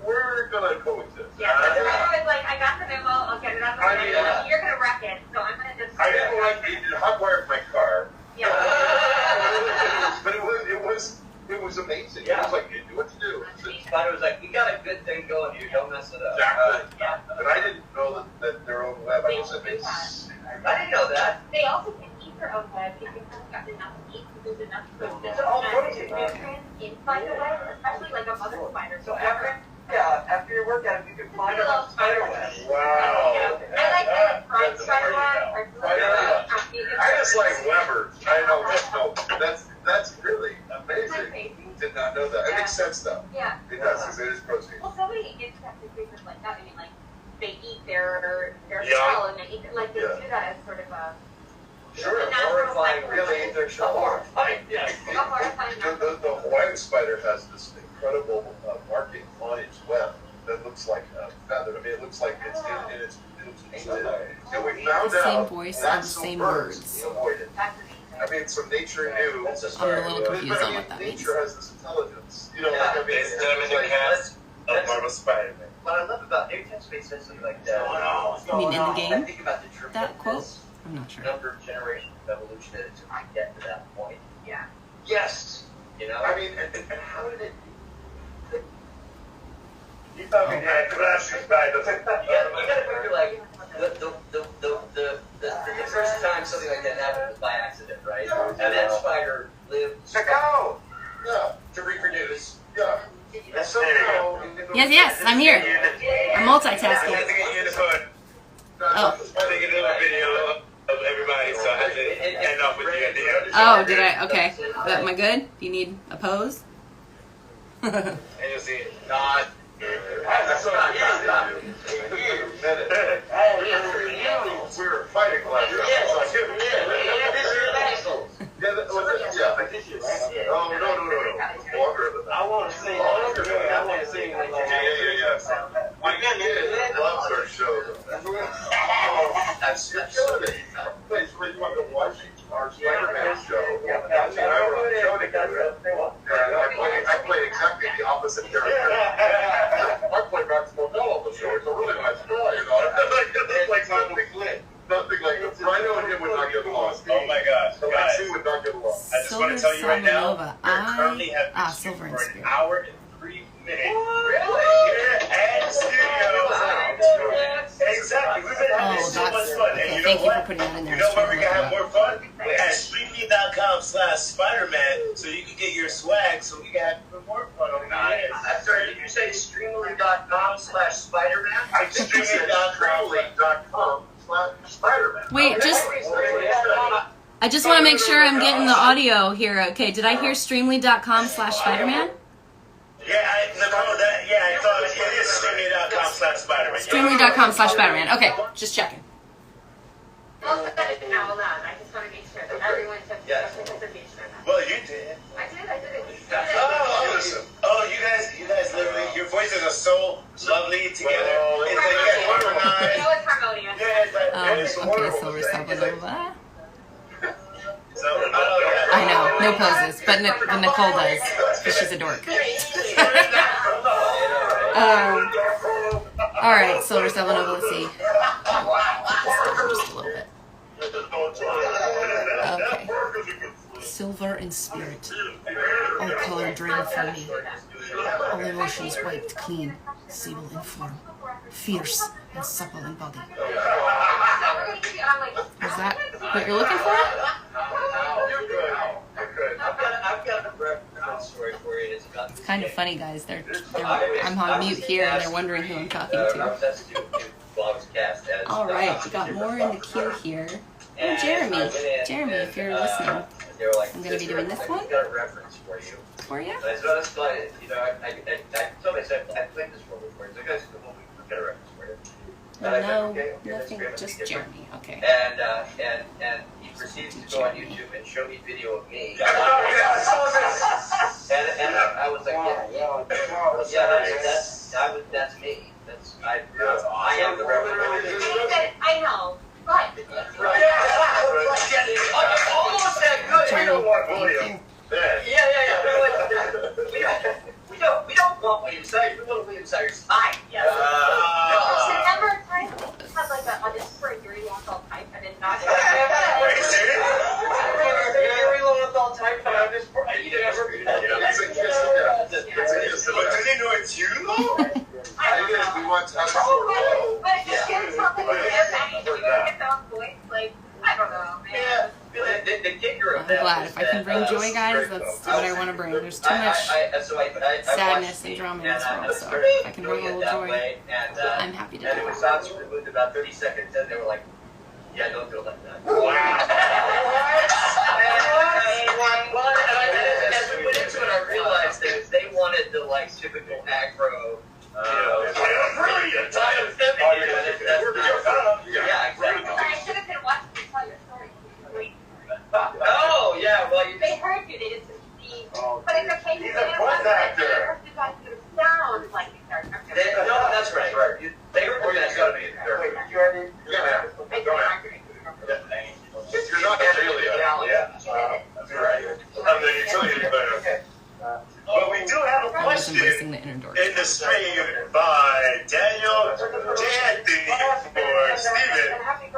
we're going to coexist. Yeah, I was like, I got the memo, I'll get it on the way. You're going to wreck it, so I'm going to just... I didn't like it. It hot-wired my car. Yeah. But it was amazing. Yeah. It was like, you do what you do. Spider was like, we got a good thing going here, don't mess it up. Exactly. But I didn't know that their own web, I didn't know that. They also can eat their own web if you haven't gotten enough meat, because there's enough food. It's all protein. Inside the web, especially like a mother spider. So after your workout, if you can find a spider web. Wow. I like fried spider web. I just like Weber. I know. That's really amazing. Did not know that. It makes sense though. Yeah. It does, because it is protein. Well, so many insect creatures like that. I mean, like they eat their shell and they eat it, like they do that as sort of a horrifying. Really eat their shell. Horrifying. Yeah. The Hawaiian spider has this incredible marking on its web that looks like a feather. I mean, it looks like it's in its. And we found the same out voice and the that's same birds words. avoided. I mean, so nature knew. I'm a little confused on what that means. Nature has this intelligence. You know, Yeah. like, I mean, Ladies and gentlemen, the cast of Marvel Spider-Man. What I love about Anytime Space says something like that. You mean in the I game? think about the That quote? tremendous I'm not sure. number of generations of evolution that it took to get to that point. Yeah. yes. You know? I mean, and how did it? You thought we had classic spiders. You gotta figure like the first time something like that happened was by accident, right? And that spider lived Cacao. Yeah. to reproduce. Yeah. Somehow. Yes, I'm here. I'm multitasking. I had to get you in the phone. Oh. Take a little video of everybody, so I had to end off with you at the end. Oh, did I? Okay. Am I good? Do you need a pose? And you'll see it. That's what I did. We were fighting last time. Oh, no. Longer than that. I want to sing. I want to sing. Yeah. We did. Loves our show. That's your place where you want to watch our Spider-Man show. And I were on the show together. And I played exactly the opposite character. I played Max Modell on the show. It's a really nice guy, you know. Nothing like it. Rhino and him would not get along. Oh my gosh, guys. He would not get along. I just want to tell you right now, we currently have been Silver shooting and for an Spirit. hour and 3 minutes. Here at studio. Exactly. We've been having Oh, so much that's fun. okay. And you Thank know you for what? putting that in there. You know where we can have more fun? At streamily.com/Spider-Man, so you can get your swag, so we can have even more fun on the I'm sorry, did you say streamily.com/Spider-Man? Streamily.com/Spider-Man. Wait, I just want to make sure I'm getting the audio here. Okay, did I hear streamly.com/Spider-Man? Yeah, I thought it is streamily.com/Spider-Man. Streamly.com/Spider-Man. Okay, just checking. Also, that is now allowed. I just want to make sure that everyone took participation in that. Well, you did. I did it. Oh, you guys literally, your voices are so lovely together. It's like you guys harmonize. You know it's harmonious. Yeah, it's like, it's Okay, wonderful. Silver It's like- Salvanova. I I know, no poses, but Nichole does, because she's a dork. Alright, Silver Salvanova, let's see. Just a little bit. Okay. Silver in spirit. All color drained from me. All emotions wiped clean. Sable in form. fierce and supple in body. So we're gonna give you on like. Is that what you're looking for? You're good. I've got a reference story for you. It's Kind of funny, guys. I'm on mute here, and they're wondering who I'm talking to. All right, we got more in the queue here. Oh, Jeremy. Jeremy, if you're listening, I'm going to be doing this one Got a reference for you. for you. But it's not as fun. You know, somebody said I played this role before. So guys, we've got a reference for you. And I said, No, okay, nothing, let's just give it. Jeremy. Okay. And he proceeds to go on YouTube and show me video of me. Yeah, I saw this. And I was like, that's me. I am the reference. I know, but. Almost that good. Jeremy, thank you. We don't want William Sayers. We want William Sayers high. Yes. Remember a time we had like a audition for a Yuri Lowenthal type and then not. Are you serious? Yuri Lowenthal type and I just you never. It's a kiss of death. It's a kiss of But do death. they know it's you though? I don't know. We want to have But if you get something with their banging, you get their own voice, like, I don't know, man. The kicker of I'm that glad. was If I can bring that, joy, guys, that's what I want to bring. There's too much sadness and drama in this world, so if I can bring a little joy, I'm happy to do And it was it. sounds removed about 30 seconds, and they were like, yeah, don't do it like that. As we went into it, I realized that they wanted the like typical aggro, Brilliant. yeah, exactly. I should have been watching you tell your story. Wait. Oh, yeah, well, you They heard you, they didn't see. Oh, But it's okay, he's a voice actor. You guys do sound like the character. no, that's right. They heard you guys got to be there. Wait, you already? Yeah. You're not Julia. Yeah. That's right. I'm the utility player. But we do have a I'm just question embracing the inner door. in the stream by Daniel Janty for Steven.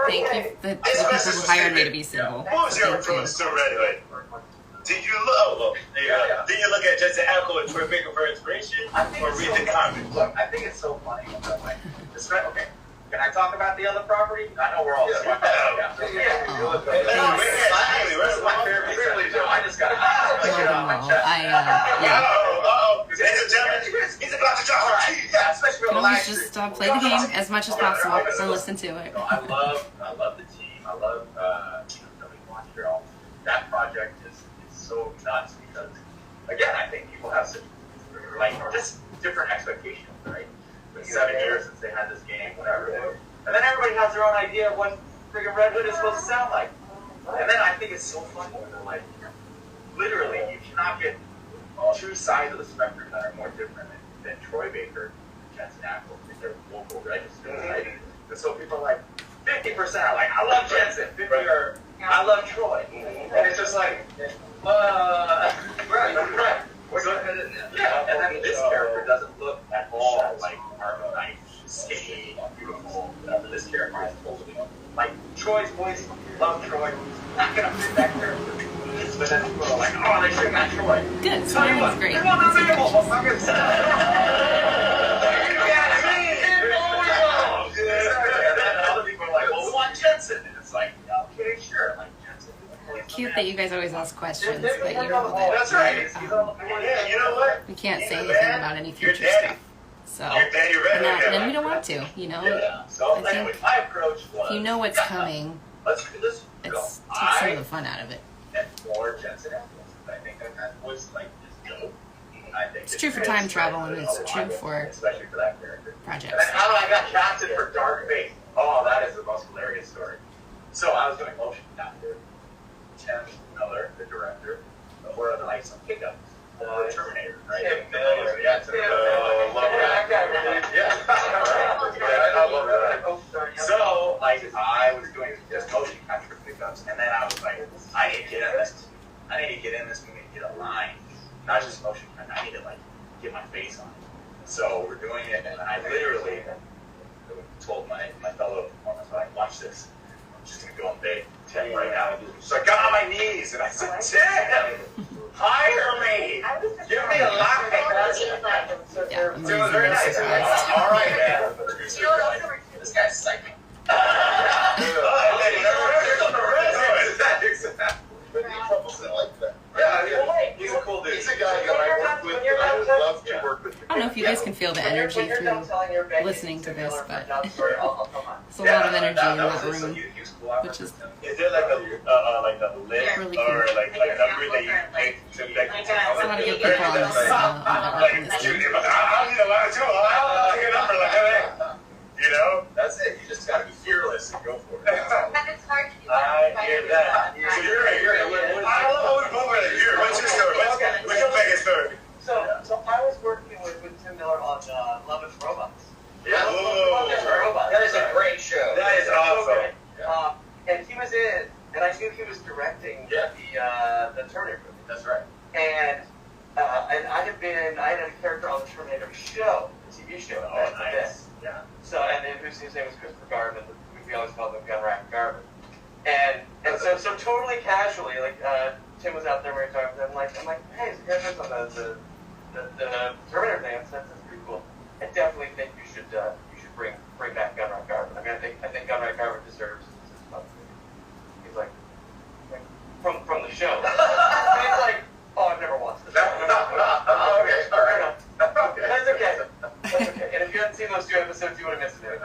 Thank you for the people who hired me to be single. What was your Thank you. approach to Redwood? Did you look? Did you look at Jensen Ackles and Troy Baker for inspiration, or read the comments? Look, I think it's so funny. Like, okay, can I talk about the other property? I know we're all swept up. Oh, That's my favorite. I just got Ladies and gentlemen, he's about to drop our keys. Yeah, especially Can on we live just stream. play the game as much as possible and listen to it? I love the team. I love Montreal. That project is so nuts because, again, I think people have such just different expectations, right? It's been 7 years since they had this game, whatever. And then everybody has their own idea of what friggin' Red Hood is supposed to sound like. And then I think it's so funny when they're like, literally, you cannot get two sides of the spectrum that are more different than Troy Baker and Jensen Ackles in their local register, right? And so people are like, 50% are like, I love Jensen, 50 are, I love Troy. And it's just like, right. So, yeah, and then this character doesn't look at all like Arcanite, skinny, beautiful. This character is totally like Troy's voice. Love Troy. Not gonna fit that character. But then people are like, oh, they should have got Troy. Good. Tell you what, Great. they're not available, motherfuckers. Other people are like, well, we want Jensen. And it's like, okay, sure, like Jensen. Cute that you guys always ask questions, but you know That's right. that Yeah, you know what? we can't say anything about any future Your daddy. stuff. So, Your daddy and we don't want to, you know? Yeah. So I think anyway, my approach was, if you know what's coming, let's do this. it takes some of the fun out of it. And more Jensen Ackles. I think that was like just dope. I think It's true for time travel, and it's true for especially for that character. projects. And then how I got casted for Dark Fate. Oh, that is the most hilarious story. So I was doing motion capture. Tim Miller, the director, were like some pickups. Terminator, right? Tim Miller. Yeah, Tim Miller. Love that. Yeah. I love that. So, like, I was doing just motion capture pickups, and then I was like, I need to get in this. I need to get in this movie and get a line. Not just motion capture. I need to, like, get my face on it. So we're doing it, and I literally told my fellow performers, like, watch this. I'm just going to go and beg Tim right now. So I got on my knees, and I said, Tim, hire me. Give me a line. Yeah, So it was very nice. surprised. All right, man. You know what else we're doing? This guy's psychic. But Nichole wasn't like that. Yeah, he's a cool dude. He's a guy that I work with and I would love to work with. I don't know if you guys can feel the energy When you're done through telling your Becky listening to this, Miller but job story, I'll come on. it's a lot of energy in was that it. So room, he was cool. which is Is there like a list Really or cool. like number that you pick to pick? Like a lot of good people on this, Like, on this shoot, team. I need a lot too. I'll take a number like that. You know? That's it. You just gotta be fearless and go for it. But it's hard to do I that. hear that. So you're I love how we both were like, here, what's your story? What's your biggest story? So I was working with Tim Miller on Love and Robots. Yeah. Oh. Love and Robots. That is a great show. That is awesome. And he was in, and I knew he was directing the Terminator movie. That's right. And I had a character on the Terminator show, the TV show. Oh, back then. nice. Yeah. So, and then his name was Christopher Garvin. We always called him Gunrack Garvin. And so totally casually, like Tim was out there where he talking. I'm like, hey, is the guy on the Terminator thing? That's pretty cool. I definitely think you should bring back Gunrack Garvin. I mean, I think Gunrack Garvin deserves his opportunity. He's like from the show. And he's like, oh, I've never watched this. Okay, all right. Okay. That's okay. That's okay. And if you haven't seen those 2 episodes, you would have missed it.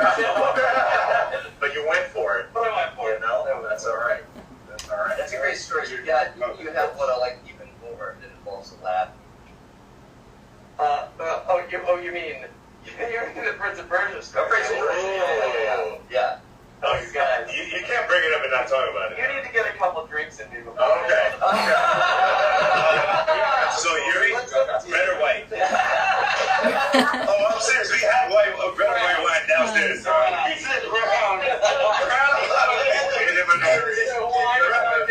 But you went for it. But I went for it. You know, that's all right. That's all right. That's a great story. You have what I like even more that involves a laugh. You mean the Prince of Persia story? Yeah. Oh, you can't bring it up and not talk about it. You need to get a couple drinks in me before. Okay. So Yuri, red or white? Oh, I'm serious. We have red or white wine downstairs. He said brown.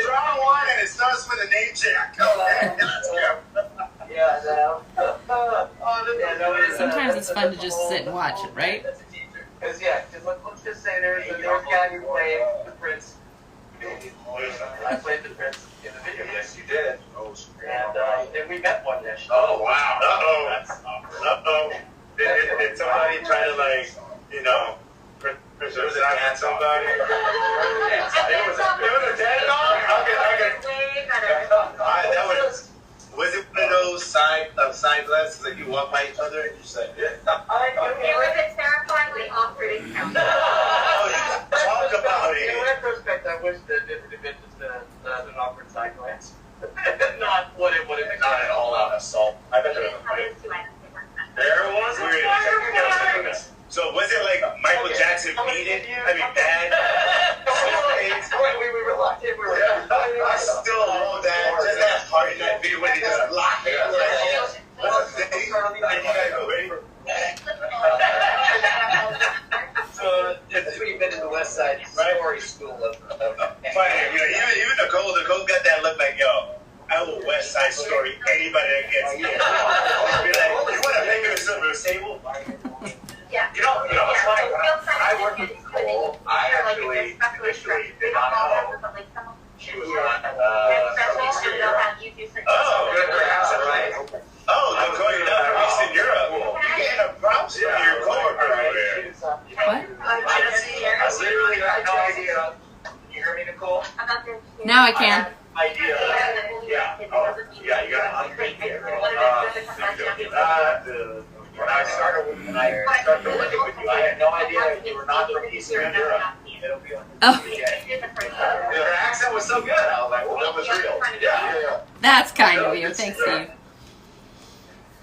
Brown wine and it starts with a name check. Okay, let's go. Yeah, no. Sometimes it's fun to just sit and watch it, right? Because let's just say there's a guy who played the Prince. I played the Prince in the video. Yes, you did. And we met one day. Oh, wow. Uh-oh. Did somebody try to, like, you know, preserve somebody? It was a dead dog? Was it one of those side glances that you walk by each other and you said, yeah? It was a terrifyingly awkward encounter. Oh, you talk about In it. retrospect, I wish that it had been just an awkward side glance. Not what it would have been. Not an all-out assault. I bet there was a fight. There was weird. So was it like Michael Jackson beat it? I mean, bad? We were locked in. I still hold that. Just that part in that video when they just locked it. So it's when you've been in the West Side story school of Even Nichole got that look like, yo, I will West Side Story anybody that gets here. Be like, you want to make it a silver table? Yeah. You know, it's funny. When I worked with Nichole, I actually initially did not know she was on Eastern Europe. Oh, Good for her, right? Oh, Nichole, you're not from Eastern Europe. You're getting a props from your coworker over there. What? I literally had no idea. Can you hear me, Nichole? Now I can. Idea. Yeah. Oh, yeah, you got to unmute it. When I started working with you, I had no idea you were not from Eastern Europe. Oh, Your accent was so good. I was like, well, that was real. Yeah. that's kind of you. Thanks, Steve.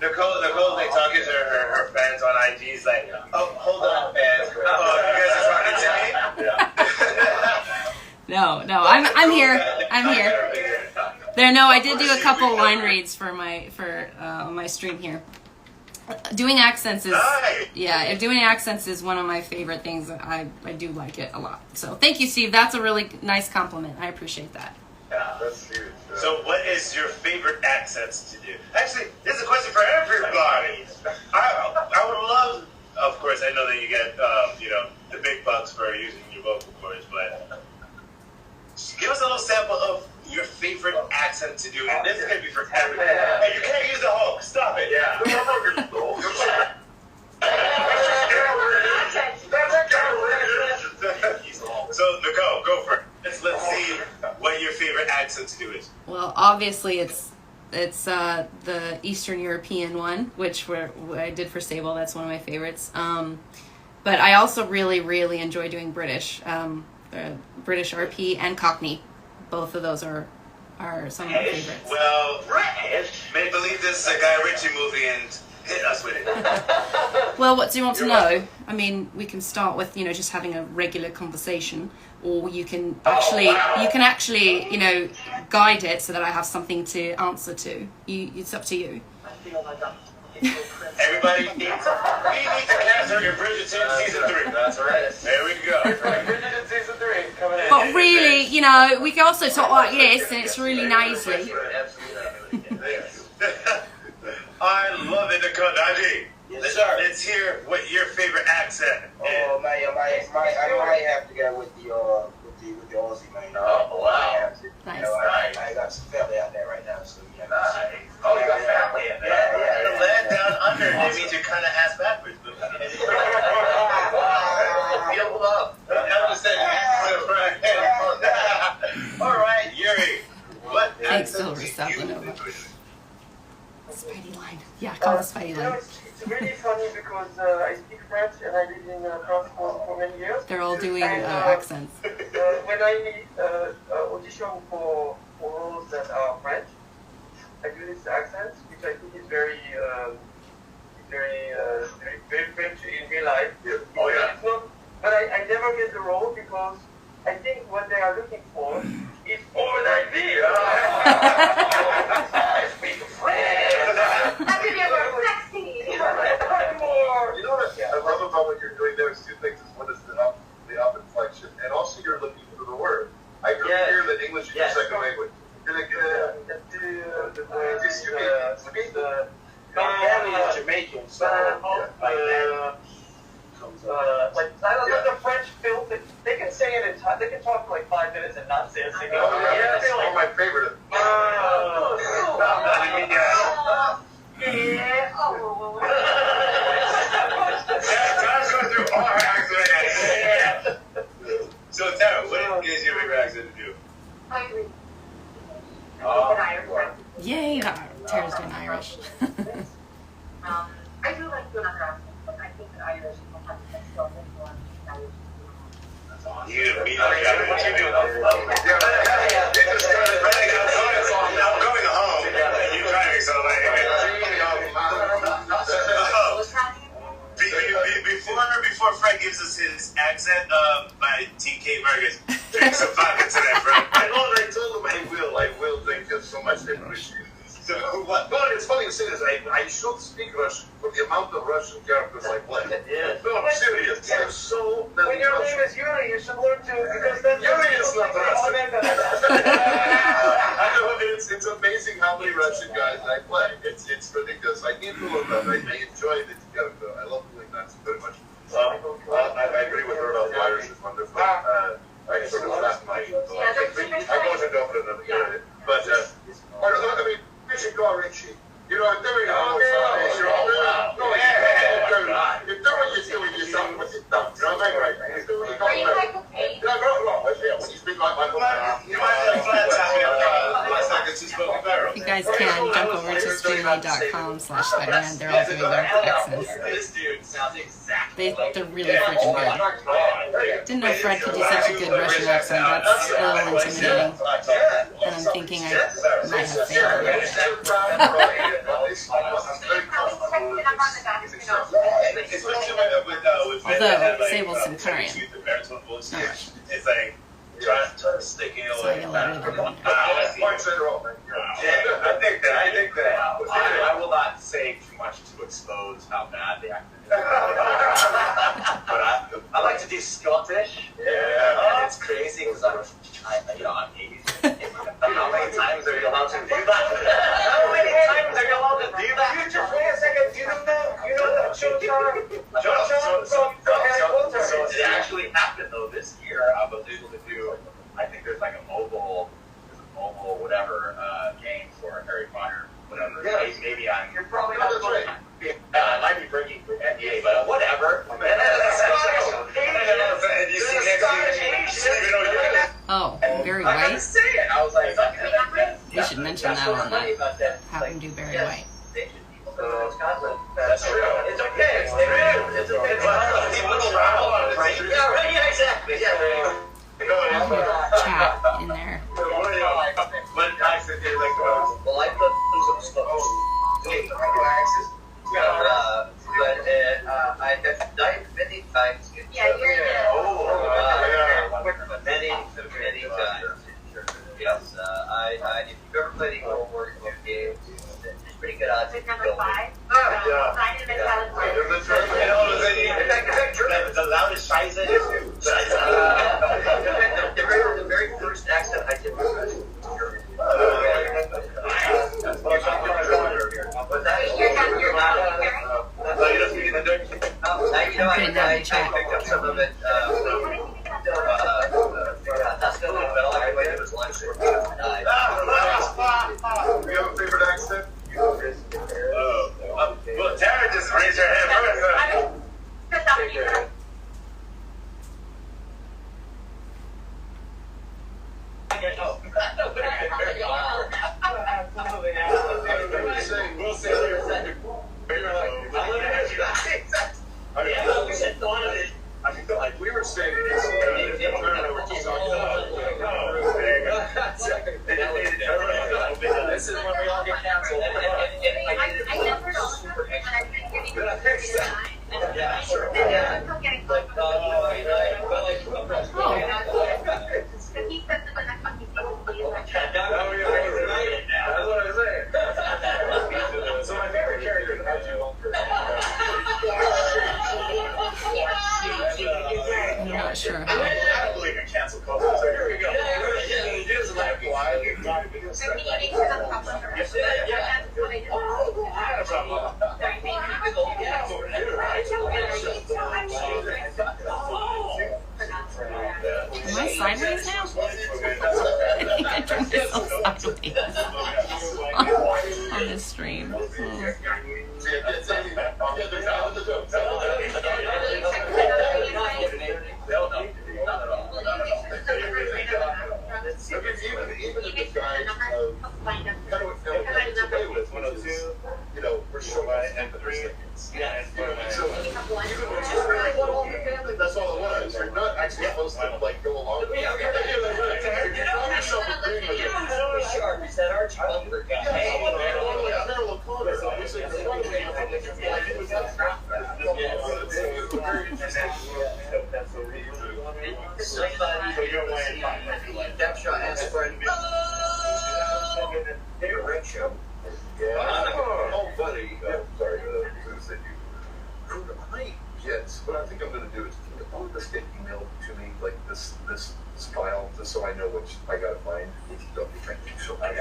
Nichole, like talking to her fans on IG, is like, oh, hold on, fans. Oh, you guys are talking to me? No, I'm here. I'm here. There, no, I did do a couple line reads for my stream here. Doing accents is doing accents is one of my favorite things. I do like it a lot. So thank you, Steve. That's a really nice compliment. I appreciate that. Yeah, that's huge. So what is your favorite accents to do? Actually, this is a question for everybody. I would love, of course, I know that you get the big bucks for using your vocal cords, but give us a little sample of your favorite accent to do. And this is going to be for everybody. Hey, you can't use the Hulk. Stop it. Yeah. favorite accent to do is? Well, obviously it's the Eastern European one, which I did for Sable. That's one of my favorites. But I also really enjoy doing British, British RP and Cockney. Both of those are some of my favorites. Well, make believe this is a Guy Ritchie movie and hit us with it. Well, what do you want to know? I mean, we can start with just having a regular conversation, or you can actually guide it so that I have something to answer to. It's up to you. Everybody we need to cast her in Bridgerton season 3. That's right. There we go. Bridgerton season 3 coming in. But really, we can also talk like this, and it's really nicely. I love it, Nichole. Yes, sir. Let's hear what your favorite accent is. Oh man, I might have to go with the Aussie man. Oh wow. Nice. I got some family out there right now, so yeah. Nice. Oh, you got family in there. Yeah. The land down under. That means you're kind of ass backwards. Feel love. All right, Yuri. What Thanks, accent Silver do Sapling. you Spidey line. Yeah, call it Spidey line. It's really funny because I speak French and I lived in France for many years. They're all doing And, accents. When I audition for roles that are French, I do this accent, which I think is very French in real life. Oh yeah. It's not, but I never get the role because I think what they are looking for is all I need. I speak French. That's if you're sexy. More. You know what I love about what you're doing there is two things. One is the up inflection, and also you're looking for the word. I can hear that English is your second language. My family is Jamaican, so like I don't know the French film. They can say it in time. They can talk for like 5 minutes and not say a single word. That's one of my favorite. Tom's going through all her accents. So Tara, what is your favorite accent to do? I agree. Yay! Tara's doing Irish. I do like doing other accents, but I think that Irish is still more Irish. You me like that. What you doing? I'm going home. You driving, so before Fred gives us his accent, my TK Vargas, drink some vodka tonight, bro. I told him I will. Thank you so much. I appreciate it. So what? No, it's funny to say this. I should speak Russian, but the amount of Russian characters I play. Yeah. No, I'm serious. There's so many When your Russian. name is Yuri, you should learn to because then Yuri is not Russian. Russian. I know it's amazing how many Russian guys I play. It's ridiculous. I need to learn that. I enjoy the character. I love doing that very much. I agree with her about the Irish is wonderful. I sort of left my. I wasn't over another year, but I mean, we should go Richie. You know, I'm doing all the time. You're doing yourself with your thumb. You know what I mean? You're doing Are you like the page? Yeah, no. When you speak like my You might have flat time. Last time it's just spoken barrel. You guys can jump over to streamily.com/Spiderman. They're all doing their accents. This dude sounds exactly They're really freaking good. Didn't know Fred could do such a good Russian accent. That's a little intimidating. And I'm thinking I might have failed. Although, Sable's some Korean. It's like trying to stick in So I get a little bit of it. I think that I will not say too much to expose how bad the actor is. But I like to do Scottish. Yeah. And it's crazy because I'm Asian. How many times are you allowed to do that? How many times are you allowed to do that? Just wait a second. You know that So it actually happened though this year. I was able to do. I think there's like a mobile whatever game for Harry Potter, whatever. Yes. Maybe I'm. You're probably not supposed to. I might be breaking NDA, but whatever. And you see next week, Oh. Barry I gotta White. say it. I was like, We should mention that on that. Have him do Barry White. People go to Scotland. That's true. It's okay. It's true. It's okay. People travel, right? Yeah, right. Yeah, exactly. Yeah. Chat in there. What accent do you like the most? Well, I put some stuff. But I have died many times. Yeah, you're Many times. Yes, if you've ever played any World War II games, there's pretty good odds. With number 5. Yeah. Sign in the calendar. The loudest Scheiße is The very first accent I did was German. I picked up some of it. That's still but all I did was lunch for me. Do you have a favorite accent? well, Tara just raised her hand first. We'll say like we were saying this. This is when we all get canceled. I never heard all of them, and I've been giving them time. Yeah, sure. I'm still getting close. Oh. Because he said that the next one he's going to be like, That's what I was saying. So my favorite character is actually Walker. I'm not sure. I don't believe in cancel culture. So here we go. It is like why we got to do this. I'm eating to the top of the rest. That's what I did. Sorry, Am I sideways now? I think I turned myself sideways on this stream. Oh. Even if the guys kind of what felt to play with 102, you know, we're short and 3 seconds. Yeah, So even when you really want all the family, that's all it was. You're not actually supposed to like go along with it. Sharp is that Archie Bunker guy. Depshot and Sprint. Ring show. Oh, buddy. Sorry. I get what I think I'm going to do is all of this get emailed to me, like this file, just so I know which I got to find. Thank you so much.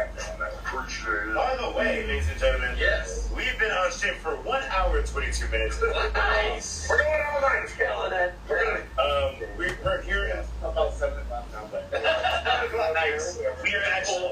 By the way, ladies and gentlemen, Yes. we've been on stream for 1 hour and 22 minutes. Nice. We're going all night, Scale. We're here at about 7 o'clock now, but nice. We are actually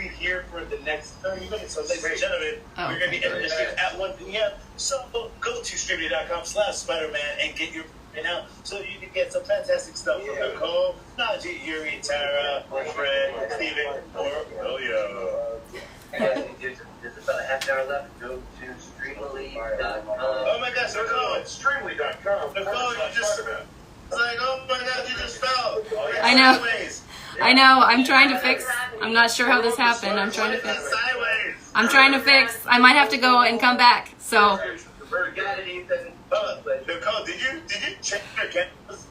here for the next 30 minutes. So, ladies and gentlemen, we're going to be ending the stream at 1 p.m. So go to streamily.com/Spider-Man and get your now so you can get some fantastic stuff from Nichole, Najee, Yuri, Tara, Fred, Steven, or William. There's about a half an hour left. Go to streamily.com. Oh my gosh, Nichole! Streamily.com. Nichole, you just... It's like, oh my god, you just fell. I know. Sideways. I know. I'm trying to fix. I'm not sure how this happened. I'm trying to fix. Sideways. I'm trying to fix. I might have to go and come back. So Got it, Ethan. Nichole, did you check your cameras?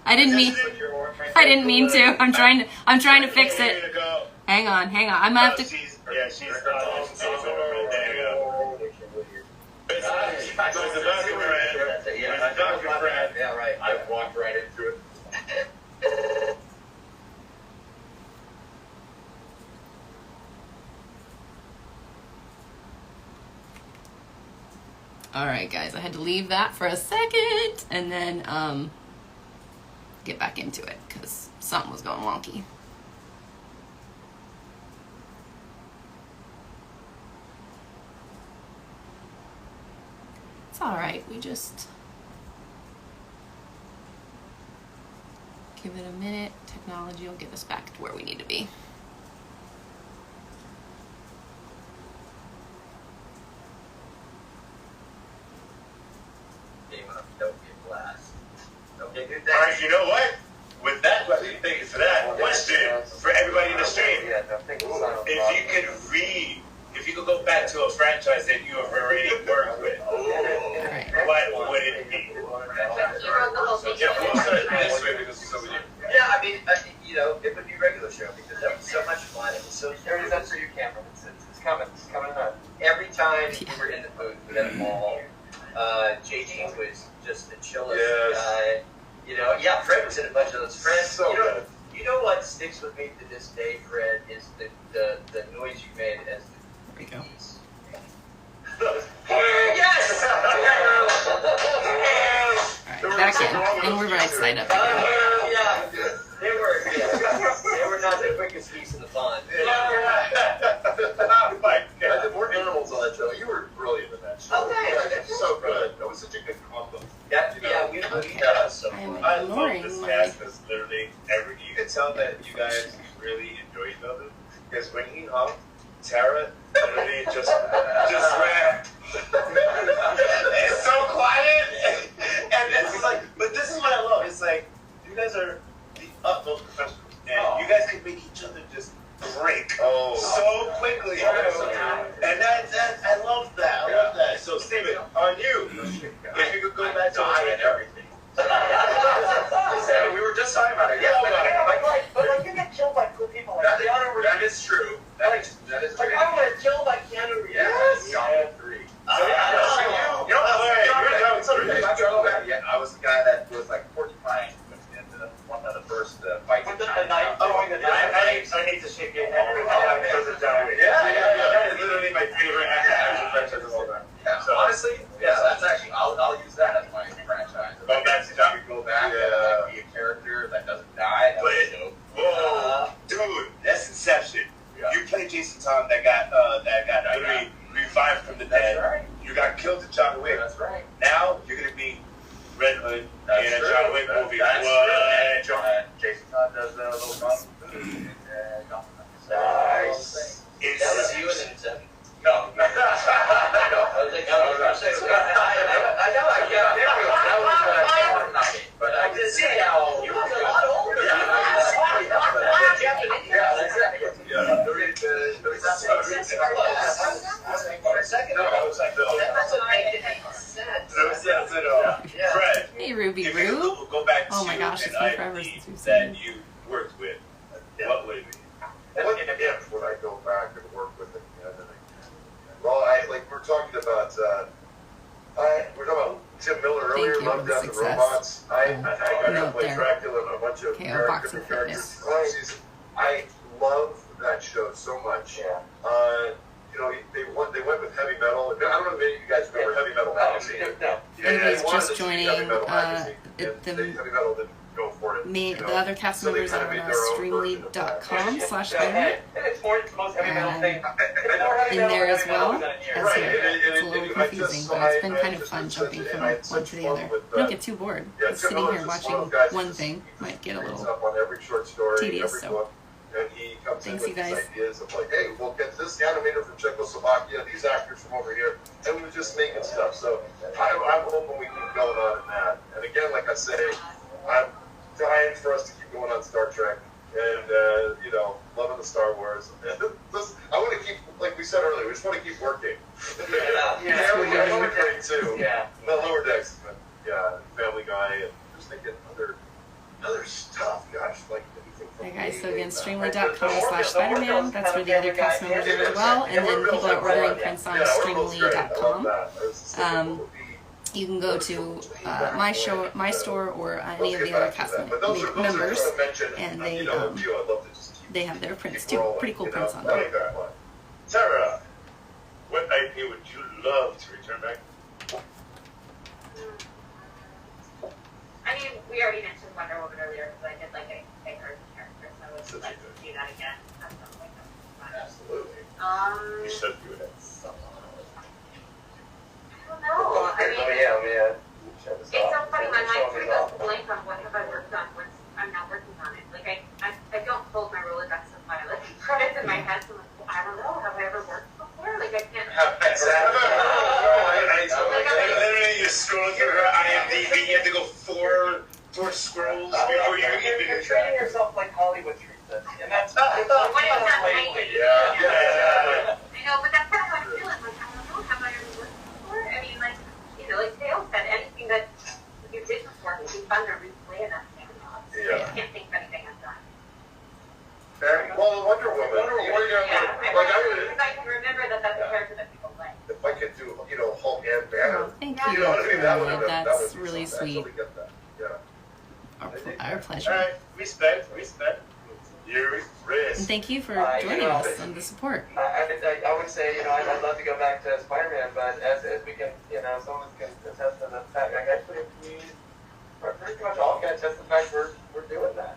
I didn't mean to. I'm trying to fix There it. you go. Hang on. I'm gonna have to. She's over. There you go. It's a Duncan Fred. It's a Duncan Fred. Yeah, right. I walked right into it. All right, guys. I had to leave that for a second and then get back into it because something was going wonky. It's all right. We just Give it a minute. Technology will get us back to where we need to be. Don't get blast. Okay, good. All right, you know what? With that, thank you for that question for everybody in the stream. If you could go back to a franchise that you have already worked with, what would it be? Yeah, we'll start this way because it's over here. Yeah, I mean, it would be regular show because that was so much fun. It was so. Everybody's up to your camera. It's coming. It's coming up. Every time we were in the booth with that mall, JG was just the chillest guy. Fred was in a bunch of those. Fred, you know what sticks with me to this day, Fred, is the noise you made as the geese. Yes! Alright, back in. And we're right side up. Yeah, they were not the quickest geese in the pond. I did more animals on that show. You were brilliant in that show. Okay. So good. That was such a good combo. I love this cast because literally you can tell that you guys really enjoy each other. Because when he humped, Tara literally just ran. It's so quiet, and it's like, but this is what I love. It's like you guys are the utmost professionals, and you guys can make each other just break so quickly. And I love that. I love that. So Steven, on you, if you could go back to and everything. We were just talking about it. Yeah, but you get killed by cool people. That is true. That is true. Like I want to kill by Keanu Reeves. Yes. John 3. I was the guy that was like porcupine in one of the first fights. I need to shake your hand. That is literally my favorite action franchise of all time. So honestly, that's actually I'll use that as my franchise. Go back to John. Go back and be a character that doesn't die. Whoa, dude, that's Inception. Yeah. You played Jason Tom that got literally revived from the dead. Right. You got killed in John Wick. That's right. Now you're gonna be Red Hood in a John Wick movie. Jason Todd does a little fun. Nice. That was you in Inception. No. I know. I can't remember. That was me. But I can see how you were a lot older. Fred, Hey, Ruby if Roo. you go back Oh my to gosh, it's an been forever IP since we've seen that it. you worked with, what would it be? What if would I go back and work with it again and again? Well, we're talking about, we're talking about Tim Miller earlier, Thank you Love, for the Death, and success. Robots. I got to note play there. Dracula and a bunch of KO Boxing different characters. Fitness. I love that show so much. Yeah. They went with heavy metal. I don't know if any of you guys remember Heavy Metal Magazine. Anybody's They wanted just to see joining, Heavy Metal Magazine, and the- Heavy Metal didn't go for it. The other cast So they members kind are of on made their own version of that. streamily.com/spiderman. It's the most heavy metal thing. In there as well as Right, here. It's a little I confusing, just- but it's been I kind of just fun was jumping such- from I had one such to the fun other. with, You don't get too bored. Yeah, Just sitting Tim here Miller's just watching one of those guys one who's thing might get a reads little up on every short story, tedious, every so. book, and he comes Thanks, in you with guys. these ideas of like, hey, we'll get this animator from Czechoslovakia, these actors from over here, and we're just making stuff. So I'm hoping we keep going on in that. And again, like I say, I'm dying for us to keep going on Star Trek and loving the Star Wars. I want to keep, like we said earlier, we just want to keep working. I want to great too. Yeah. The Lower Decks, but Family Guy, and just thinking other stuff. Gosh, like anything from. Hey guys, so again, streamily.com/spiderman. That's where the other cast members are as well. And then people are ordering prints on streamily.com. You can go to my store or any of the other cast members, and they have their prints too. Pretty cool prints on them. Tara, what IP would you love to return back? I mean, we already mentioned Wonder Woman earlier because I did like a character, so I would like to do that again. That's something like that. Absolutely. You should do it. I don't know. I mean, Yeah. it's so funny. My mind sort of goes blank on what have I worked on. I'm not working Well, Wonder Woman. Yeah, because I can remember that that's a character that people like. If I could do, Hulk and Banner. Oh, thank Yeah. you. You know what I mean? That would have been, That's really I sweet. totally get that. Yeah. Our pleasure. All right, respect. You're And risk. thank you for You joining know, us and the support. I would say, I'd love to go back to Spider-Man, but as we can, someone can attest to the fact, actually, pretty much all can attest to the fact we're doing that.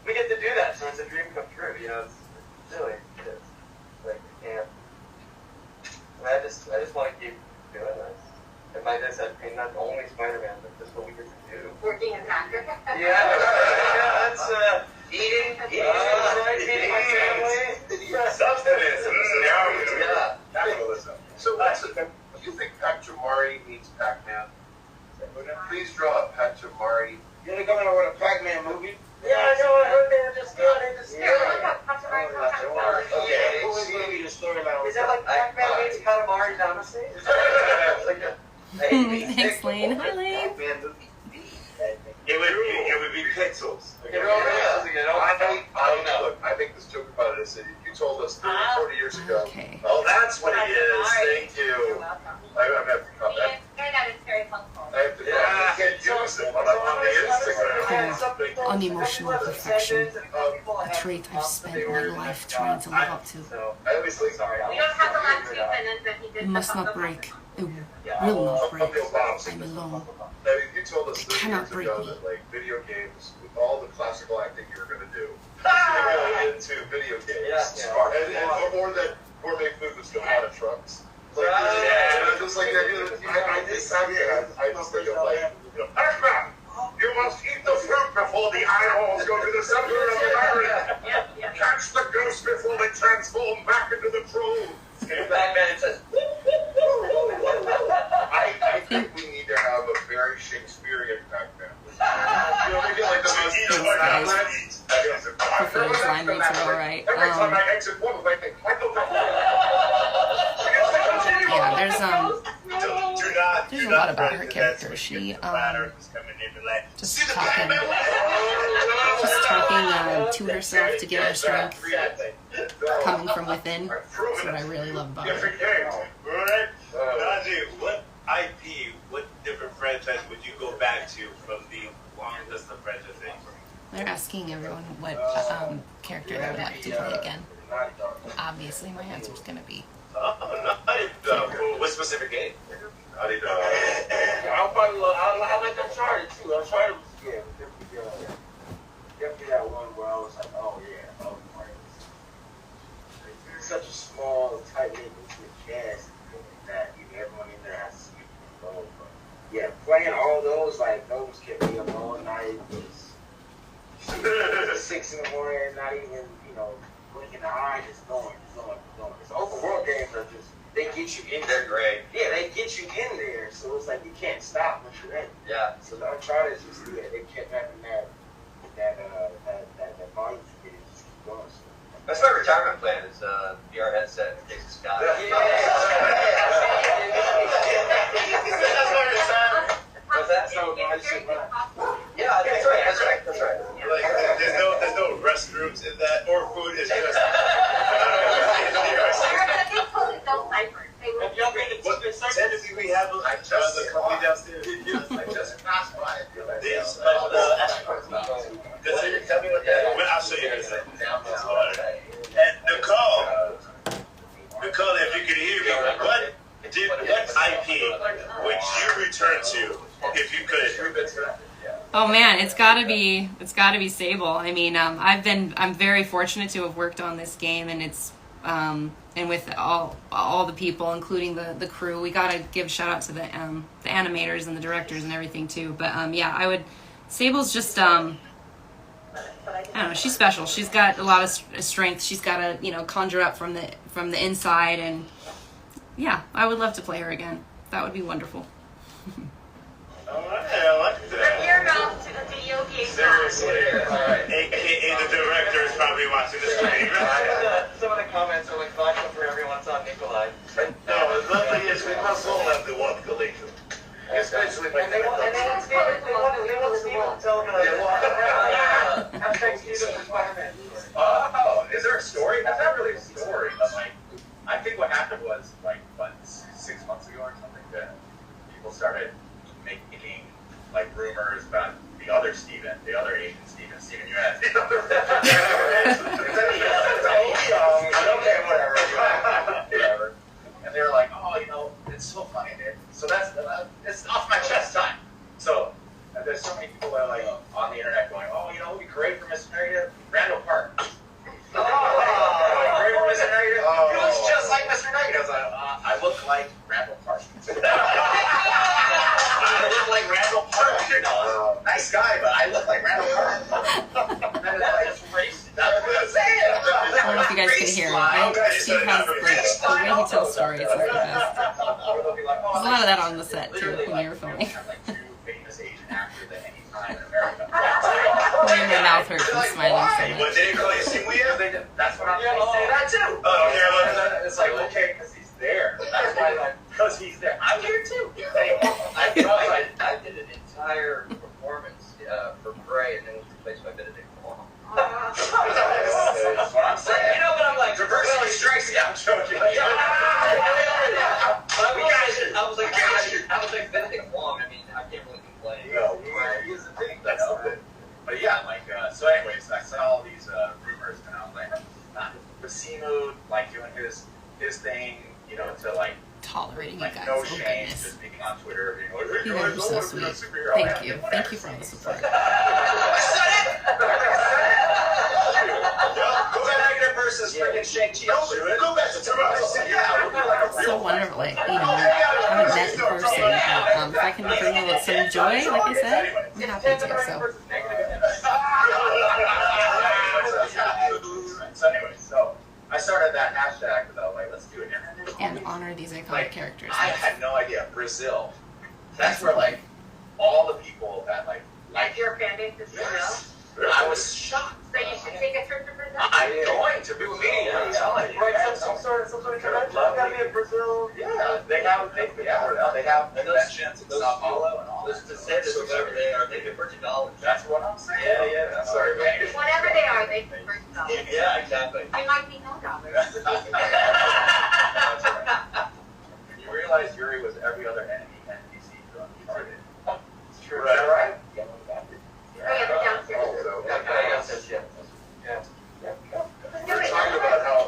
We get to do that, so it's a dream come true, it's silly. It's like, we can't. I just want to keep doing this. And by this, I mean not only Spider-Man, but just what we get to do. Working as an actor. Yeah, that's eating my family. Substance. Yeah. Capitalism. So do you think Pat Jamari needs Pac-Man? Please draw a Pat Jamari. You know, coming out with a Pac-Man movie? Yeah, I know. I heard they were just doing it. Who is going to be the storyline? Is that like Pac-Man meets Katamari Damacy? Thanks, Lane. Hi, Lane. It would be pixels. I make this joke about it. You told us 30, 40 years ago. Okay. Oh, that's what it is. Thank you. You're welcome. I have to come back. Internet is very helpful. I have to come back. I can use it when I'm on the Instagram. Unemotional perfection. A trait I've spent my life trying to live up to. I always think, We don't have the last 2 minutes that he did. It must not break. It will not break. I'm alone. you told us 30 cannot years break ago me. that video games, with all the classical acting you were going to do, you're into video games. Or that gourmet food was going out of trucks. I just think of Pac-Man, you must eat the fruit before the eyeballs go to the center of the battery. Catch the ghost before they transform back into the troll. Batman says, I think we need to have a very Shakespearean Pac-Man. Maybe like the most Hopefully his line mates are alright. Every time I exit one, I think, Yeah, there's Do a lot about her character. She just talking to herself to give her strength, coming from within. That's what I really love about her. Right? Najee, what IP, what different franchise would you go back to from the long list of franchises? They're asking everyone what character they would like to play again. Obviously, my answer is going to be. What specific game? I like Uncharted too. Uncharted was good. Definitely that one where I was like, oh yeah, oh my. It's such a small, tight-knit, intimate cast that everyone in there has to speak the role. But yeah, playing all those, like those kept me up all night. It was 6 in the morning, not even, blinking the eye, just going. It's open world games are just, they get you in there. they're great. Yeah, they get you in there, so it's like you can't stop once you're in. Yeah. So the Uncharted is just, they kept having that volume to get it, just keep going. So. That's my retirement plan is VR headset and Jason Scott. What's that? Yeah, that's right. Like, there's no restrooms in that, or food is just. Technically, we have the company downstairs. I just passed by it. These, tell me what that is. I'll show you in a second. And Nichole, if you could hear me, what IP would you return to if you could? Oh man, it's gotta be Sable. I mean, I'm very fortunate to have worked on this game, and it's and with all the people, including the crew. We gotta give a shout out to the animators and the directors and everything too. But yeah, Sable's just I don't know. She's special. She's got a lot of strength. She's got to conjure up from the inside, and yeah, I would love to play her again. That would be wonderful. Alright, I like that. Your mouth to the video game. Seriously. AKA the director is probably watching the stream. Some of the comments are like vodka for everyone's on Nichole. No, the lovely is we must all have the one collection. Especially And they want Steven to tell them that. Oh, is there a story? That's not really a story, but like, I think what happened was like, what, 6 months ago or something, that people started making like rumors about the other Steven, the other Asian Steven, Steven U.S. Okay, whatever. And they were like, oh, you know, it's so funny, dude. So that's it's off my chest time. So there's so many people that are like on the internet going, oh, you know, it would be great for Mr. Narita, Randall Park. Great for Mr. Narita. He looks just like Mr. Narita. I look like Randall Park. I look like Randall Park. You know, nice guy, but I look like Randall Park. That is racist. That's what I'm saying. I don't know if you guys can hear it. Steve has like the way he tells stories is the best. There's a lot of that on the set too when you were filming. My mouth hurts from smiling so What much. did they call you Simuya? That's what I'm saying. Say that too. Oh, okay. It's like, okay, because he's there. That's why, like, because he's there. I'm here too. I did an entire performance for Bray, and then was replaced by Benedict Wong. That's what I'm saying. You know, but I'm like, diversity strikes. Yeah, I'm joking. I was like Benedict Wong. I mean, I can't really complain. No, here's the thing. That's the thing. But yeah, like, so anyways, I saw all these rumors, and I was like, Basimu, like, doing his thing, you know, to like, Tolerating you like, guys. no Oh shame, goodness. just speaking on Twitter, being like, hey You guys, guys I are want so to be a sweet. superhero. Thank you. Thank you for all the support. I said it! Go negative versus freaking Shang-Chi. Go back to Toronto. So wonderful. Like, you know, I haven't met in person. If I can bring a little some joy, like I said, I'm happy to. So anyway, so I started that hashtag because I was like, let's do it. And honor these iconic Like, characters. I had no idea. Brazil. That's where like all the people that like Your fan base is Brazil. I was shocked. So you should take a trip to Brazil. I'm going to be meeting. Some sort of convention. Gotta be in Brazil. Yeah, they have conventions in Sao Paulo and all Those that. DeSantis, whoever they are, they convert to dollars. That's what I'm saying. Yeah. That's sorry, man. Whatever they are, they convert to dollars. Yeah, exactly. It might be no dollars. You realize Yuri was every other enemy NPC throughout the party. It's true. Right. Is that right? Oh, yeah, the downstairs. We're talking about how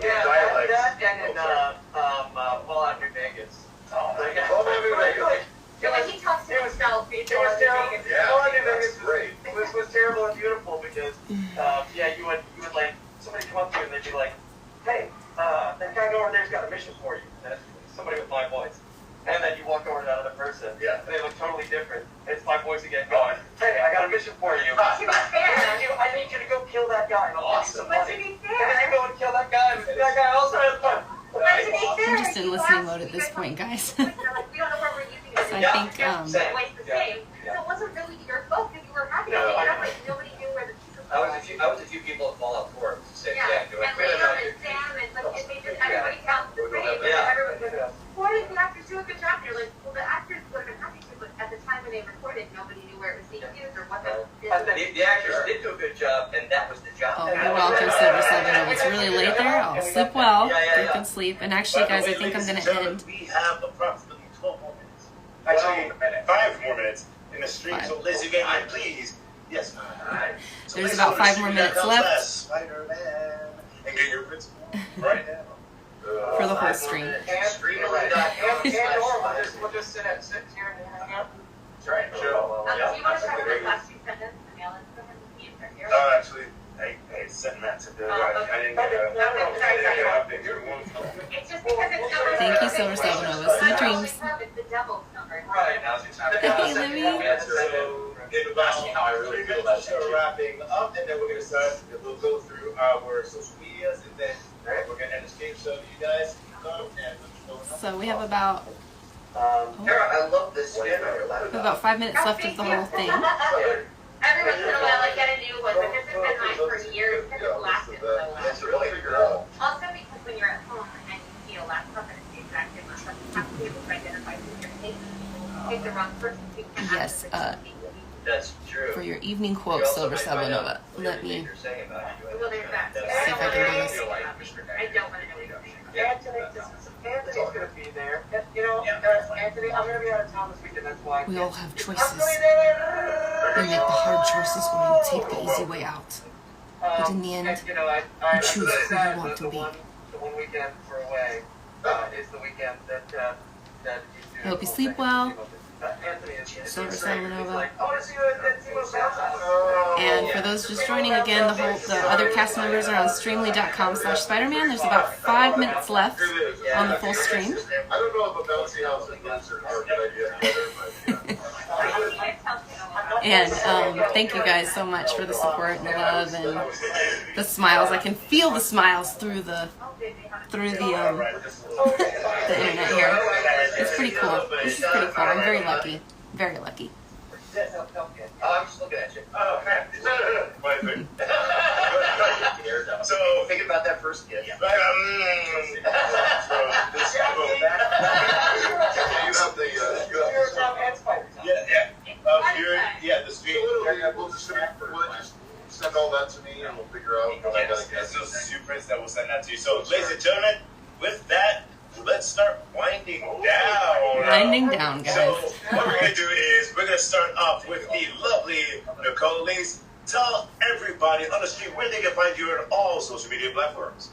dialect. That and in Fallout New Vegas. Yeah, when he talks to himself, he's It was terrible. Yeah, Fallout New that's Vegas great. was terrible and beautiful because, you would like, somebody come up to you and they'd be like, hey, that guy over there's got a mission for you. And it's somebody with my voice. And then you walk over to that other person. Yeah. And they look totally different. It's my voice again going, hey, I got a mission for you. To be fair. I need you to go kill that guy. Awesome. But to be And then you fair. go and kill that guy, and that guy also has fun. But to be fair. I'm just in you listening asked- mode at this point, guys. Like, we don't know where we're using it. So I think, It's always the same. So it wasn't really your fault because you were happy to pick it up, like nobody knew where the pieces I were. was a few people at Fallout 4. It was the same Yeah, thing. Doing and Liam and Sam and like they just everybody counts the same. Everyone goes, why did the actors do a good job? You're like, well, the actors would have been happy to, but at the time when they recorded, nobody knew where it was being used or what the. The actors did do a good job, and that was the job. Oh, you're welcome, Silver 7. It's really late there. I'll sleep well. Yeah. Get good sleep. And actually, guys, I think I'm going to end. We have approximately 12 more minutes. Actually, 5 more minutes in the stream. Five. So, ladies and gentlemen, please. Yes. So There's please about go to 5 more minutes left. Spider-Man. And get your principal right now. For the whole stream. We'll just sit here and hang out. That's right. Sure. Do you want to try with the last 2 sentences and mail it to him and see if they're here? Actually, hey, send that to the. I didn't get a. It's just because it's number. Thank you, Silver 7 of us. Sweet dreams. It's the devil's number. Right. Now's your time. Hey, Louie. David asked me how I really feel about So wrapping up, and then we're gonna start. We'll go through our social medias, and then we're gonna end the stream. So you guys go and So we have about Tara, I love this skin on your we have laptop. about 5 minutes left of the whole thing. Every once in a while, I get a new one, but this has been mine for years because it lasted so long. It's really good. Also, because when you're at home and you see a laptop and it's the exact same laptop, you have to be able to identify who you're taking. Take the wrong person, you can't Yes, have the person That's true. For your evening quote, You also Silver might find Sabanova. out Let me what you're saying about you. Well, there's that. see if I can do this. I don't want to know what you're Anthony's going to be there. You know, Anthony, I'm going to be out of town this weekend. That's why. We all have choices. We make the hard choices when we take the easy way out. But in the end, you know, you choose who you want to be. The one weekend for away is the weekend that you do. I hope you sleep well. Anthony is Silver Sabanova. like, I want to see you at Timo's house. And for those just joining again, the other cast members are on streamily.com/Spider-Man. There's about 5 minutes left on the full stream. I don't know if a bouncy house and loser are a good idea either, but And thank you guys so much for the support and the love and the smiles. I can feel the smiles through the internet here. It's pretty cool. This is pretty cool. I'm very lucky. Very lucky. Oh, I'm just looking at you. Oh, man. My thing. So, Think about that first gift. so this the stream. we'll just send all that to me and we'll figure out what I gotta Yes, get. those supers that will send that to you. So, ladies and gentlemen, with that, let's start winding down. Winding down, So, guys. what we're going to do is we're going to start off with the lovely Nichole. Elise, tell everybody on the stream where they can find you on all social media platforms.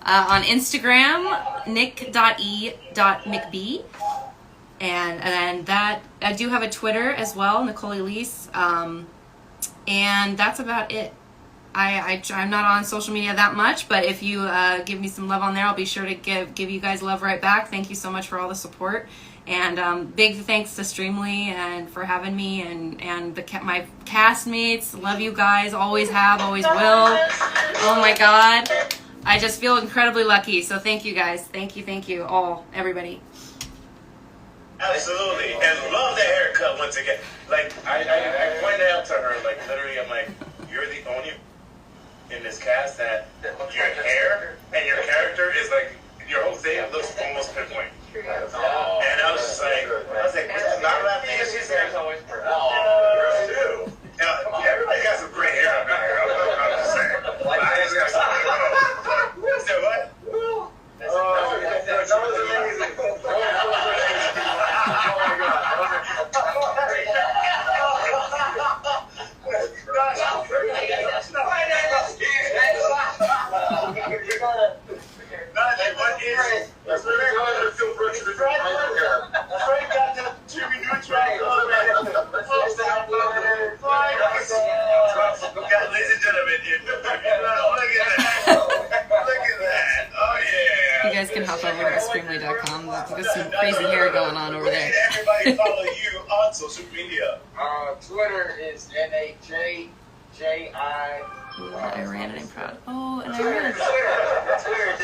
On Instagram, nick.e.mcb. And that, I do have a Twitter as well, Nichole Elise. And that's about it. I'm not on social media that much, but if you give me some love on there, I'll be sure to give you guys love right back. Thank you so much for all the support. And big thanks to Streamily and for having me and my castmates. Love you guys. Always have, always will. Oh my God. I just feel incredibly lucky. So thank you guys. Thank you all, everybody. Absolutely. And love the haircut once again. Like, I pointed out to her, like, literally, I'm like, you're the only in this cast that your hair and your character is like, your whole thing looks almost pinpoint. And I was just like, this is not what I think. She's hair is always perfect. Yours too. Everybody got some great hair up in here. I'm just saying. I just got some. Say what? That was amazing. Ladies and gentlemen, look at that. Oh yeah. You guys can hop over to streamily.com. There's some crazy hair going on over there. Everybody follow you on social media. Twitter is NAJJI. Ooh, I ran and I'm proud. Oh, and I ran. Twitter,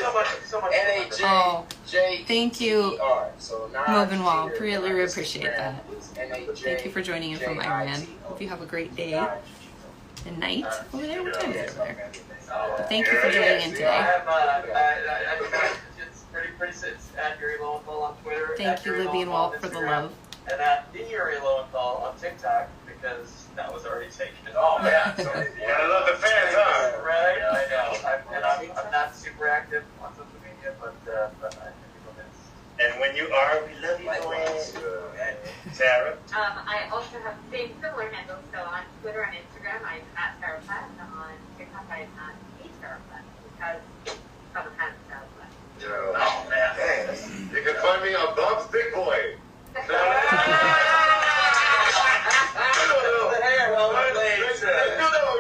so much. Oh, NAJJI. thank you, So Moving Wall. Really appreciate that. Thank you for joining in from Iran. Hope you have a great day and night over there. What time is it over there? But thank you for joining in today. It's pretty at Lowenthal on Twitter. Thank you, Libby and Walt, for the love. And at the Lowenthal on TikTok because that was already taken. Oh yeah, so You gotta love the fans, huh? right? I know. I'm not super active on social media, but I think people miss. And when you are, we love you boys. Sarah? I also have same similar handles, so on Twitter and Instagram I'm at Sarah Platt, and on TikTok I'm at Sarah Platt, because someone has Sarah Platt. Oh man. You can find me on Bob's Big Boy.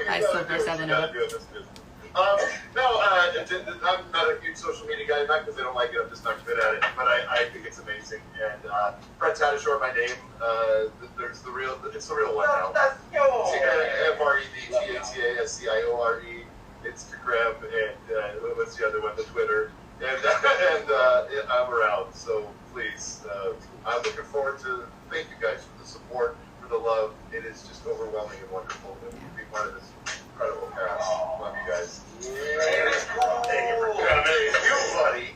I Silver Sabanova. I'm not a huge social media guy, not because I don't like it, I'm just not good at it, but I think it's amazing. And Fred Tatasciore, my name, it's the real one now. FredTatasciore, Instagram, and what's the other one, the Twitter. And I'm around, so please, I'm looking forward to, thank you guys for the support, for the love. It is just overwhelming and wonderful to be part of this incredible cast. Love you guys. Thank you for coming. You, buddy.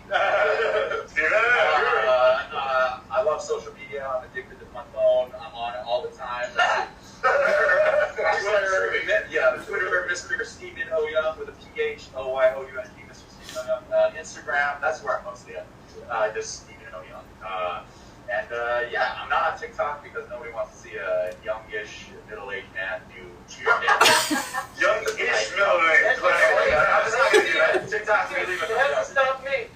I love social media. I'm addicted to my phone. I'm on it all the time. Twitter, Stephen O Young with a PH, OYOUNG, Mr. Stephen O Young. Instagram, that's where I'm mostly at. Just Stephen O Young. Yeah, I'm not on TikTok because nobody wants to see a youngish, middle-aged man do Youngish, middle-aged. I'm just not going to do that. TikTok's really It hasn't stopped me. And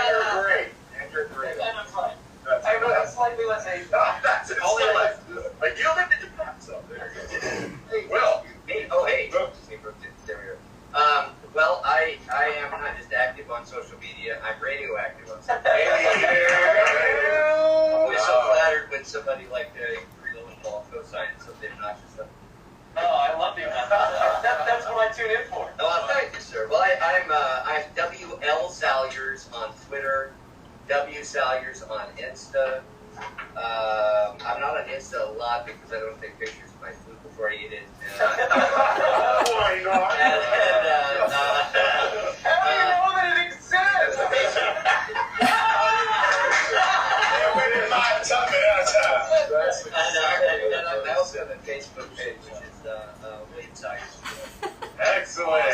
you're great. And you're great. And I'm fine. That's I'm slightly less Asian. That's it. Only less. Like, you lived in Japan, so there you go. Hey, Will. me? Oh, hey. Well, I am not just active on social media. I'm radioactive on social media. I'm always so flattered when somebody like Real and Paul co-signs something obnoxious stuff. Oh, I love the amount. That's what I tune in for. Oh, thank you, sir. Well, I'm WL Salyers on Twitter, W Salyers on Insta. I'm not on Insta a lot because I don't take pictures of my food before I eat it. Why not? How do you know that it exists? And I also have a Facebook page, which is William Salyers. Excellent.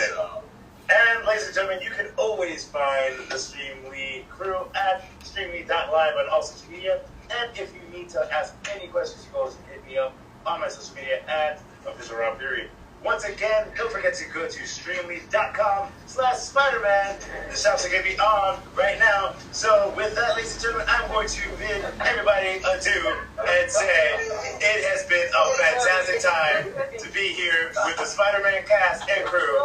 And ladies and gentlemen, you can always find the Streamily crew at streamily.live on all social media. And if you need to ask any questions, you can always hit me up on my social media at Official Rob Theory. Once again, don't forget to go to streamily.com/Spider-Man. The shops are going to be on right now. So with that, ladies and gentlemen, I'm going to bid everybody adieu and say it has been a fantastic time to be here with the Spider-Man cast and crew.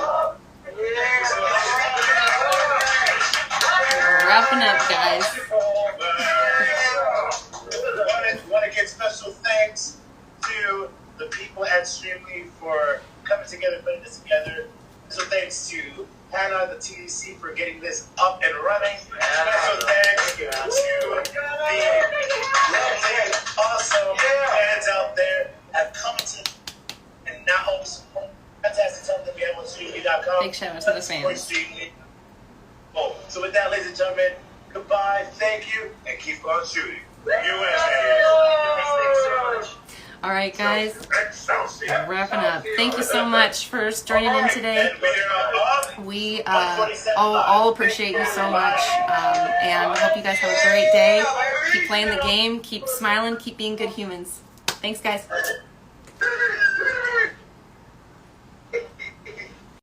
Wrapping up, guys. Want to give special thanks to the people at Streamily for coming together, putting this together. So thanks to Hannah, the TDC, for getting this up and running. Special thanks to the lovely, awesome fans out there have come to and now hold support. Fantastic stuff that we have on Streamily.com. Big shout out to the fans. So with that, ladies and gentlemen, goodbye, thank you, and keep on shooting. All right, guys. Wrapping up. Thank you so much for joining in today. We all appreciate you so much, and hope you guys have a great day. Keep playing the game, keep smiling, keep being good humans. Thanks, guys.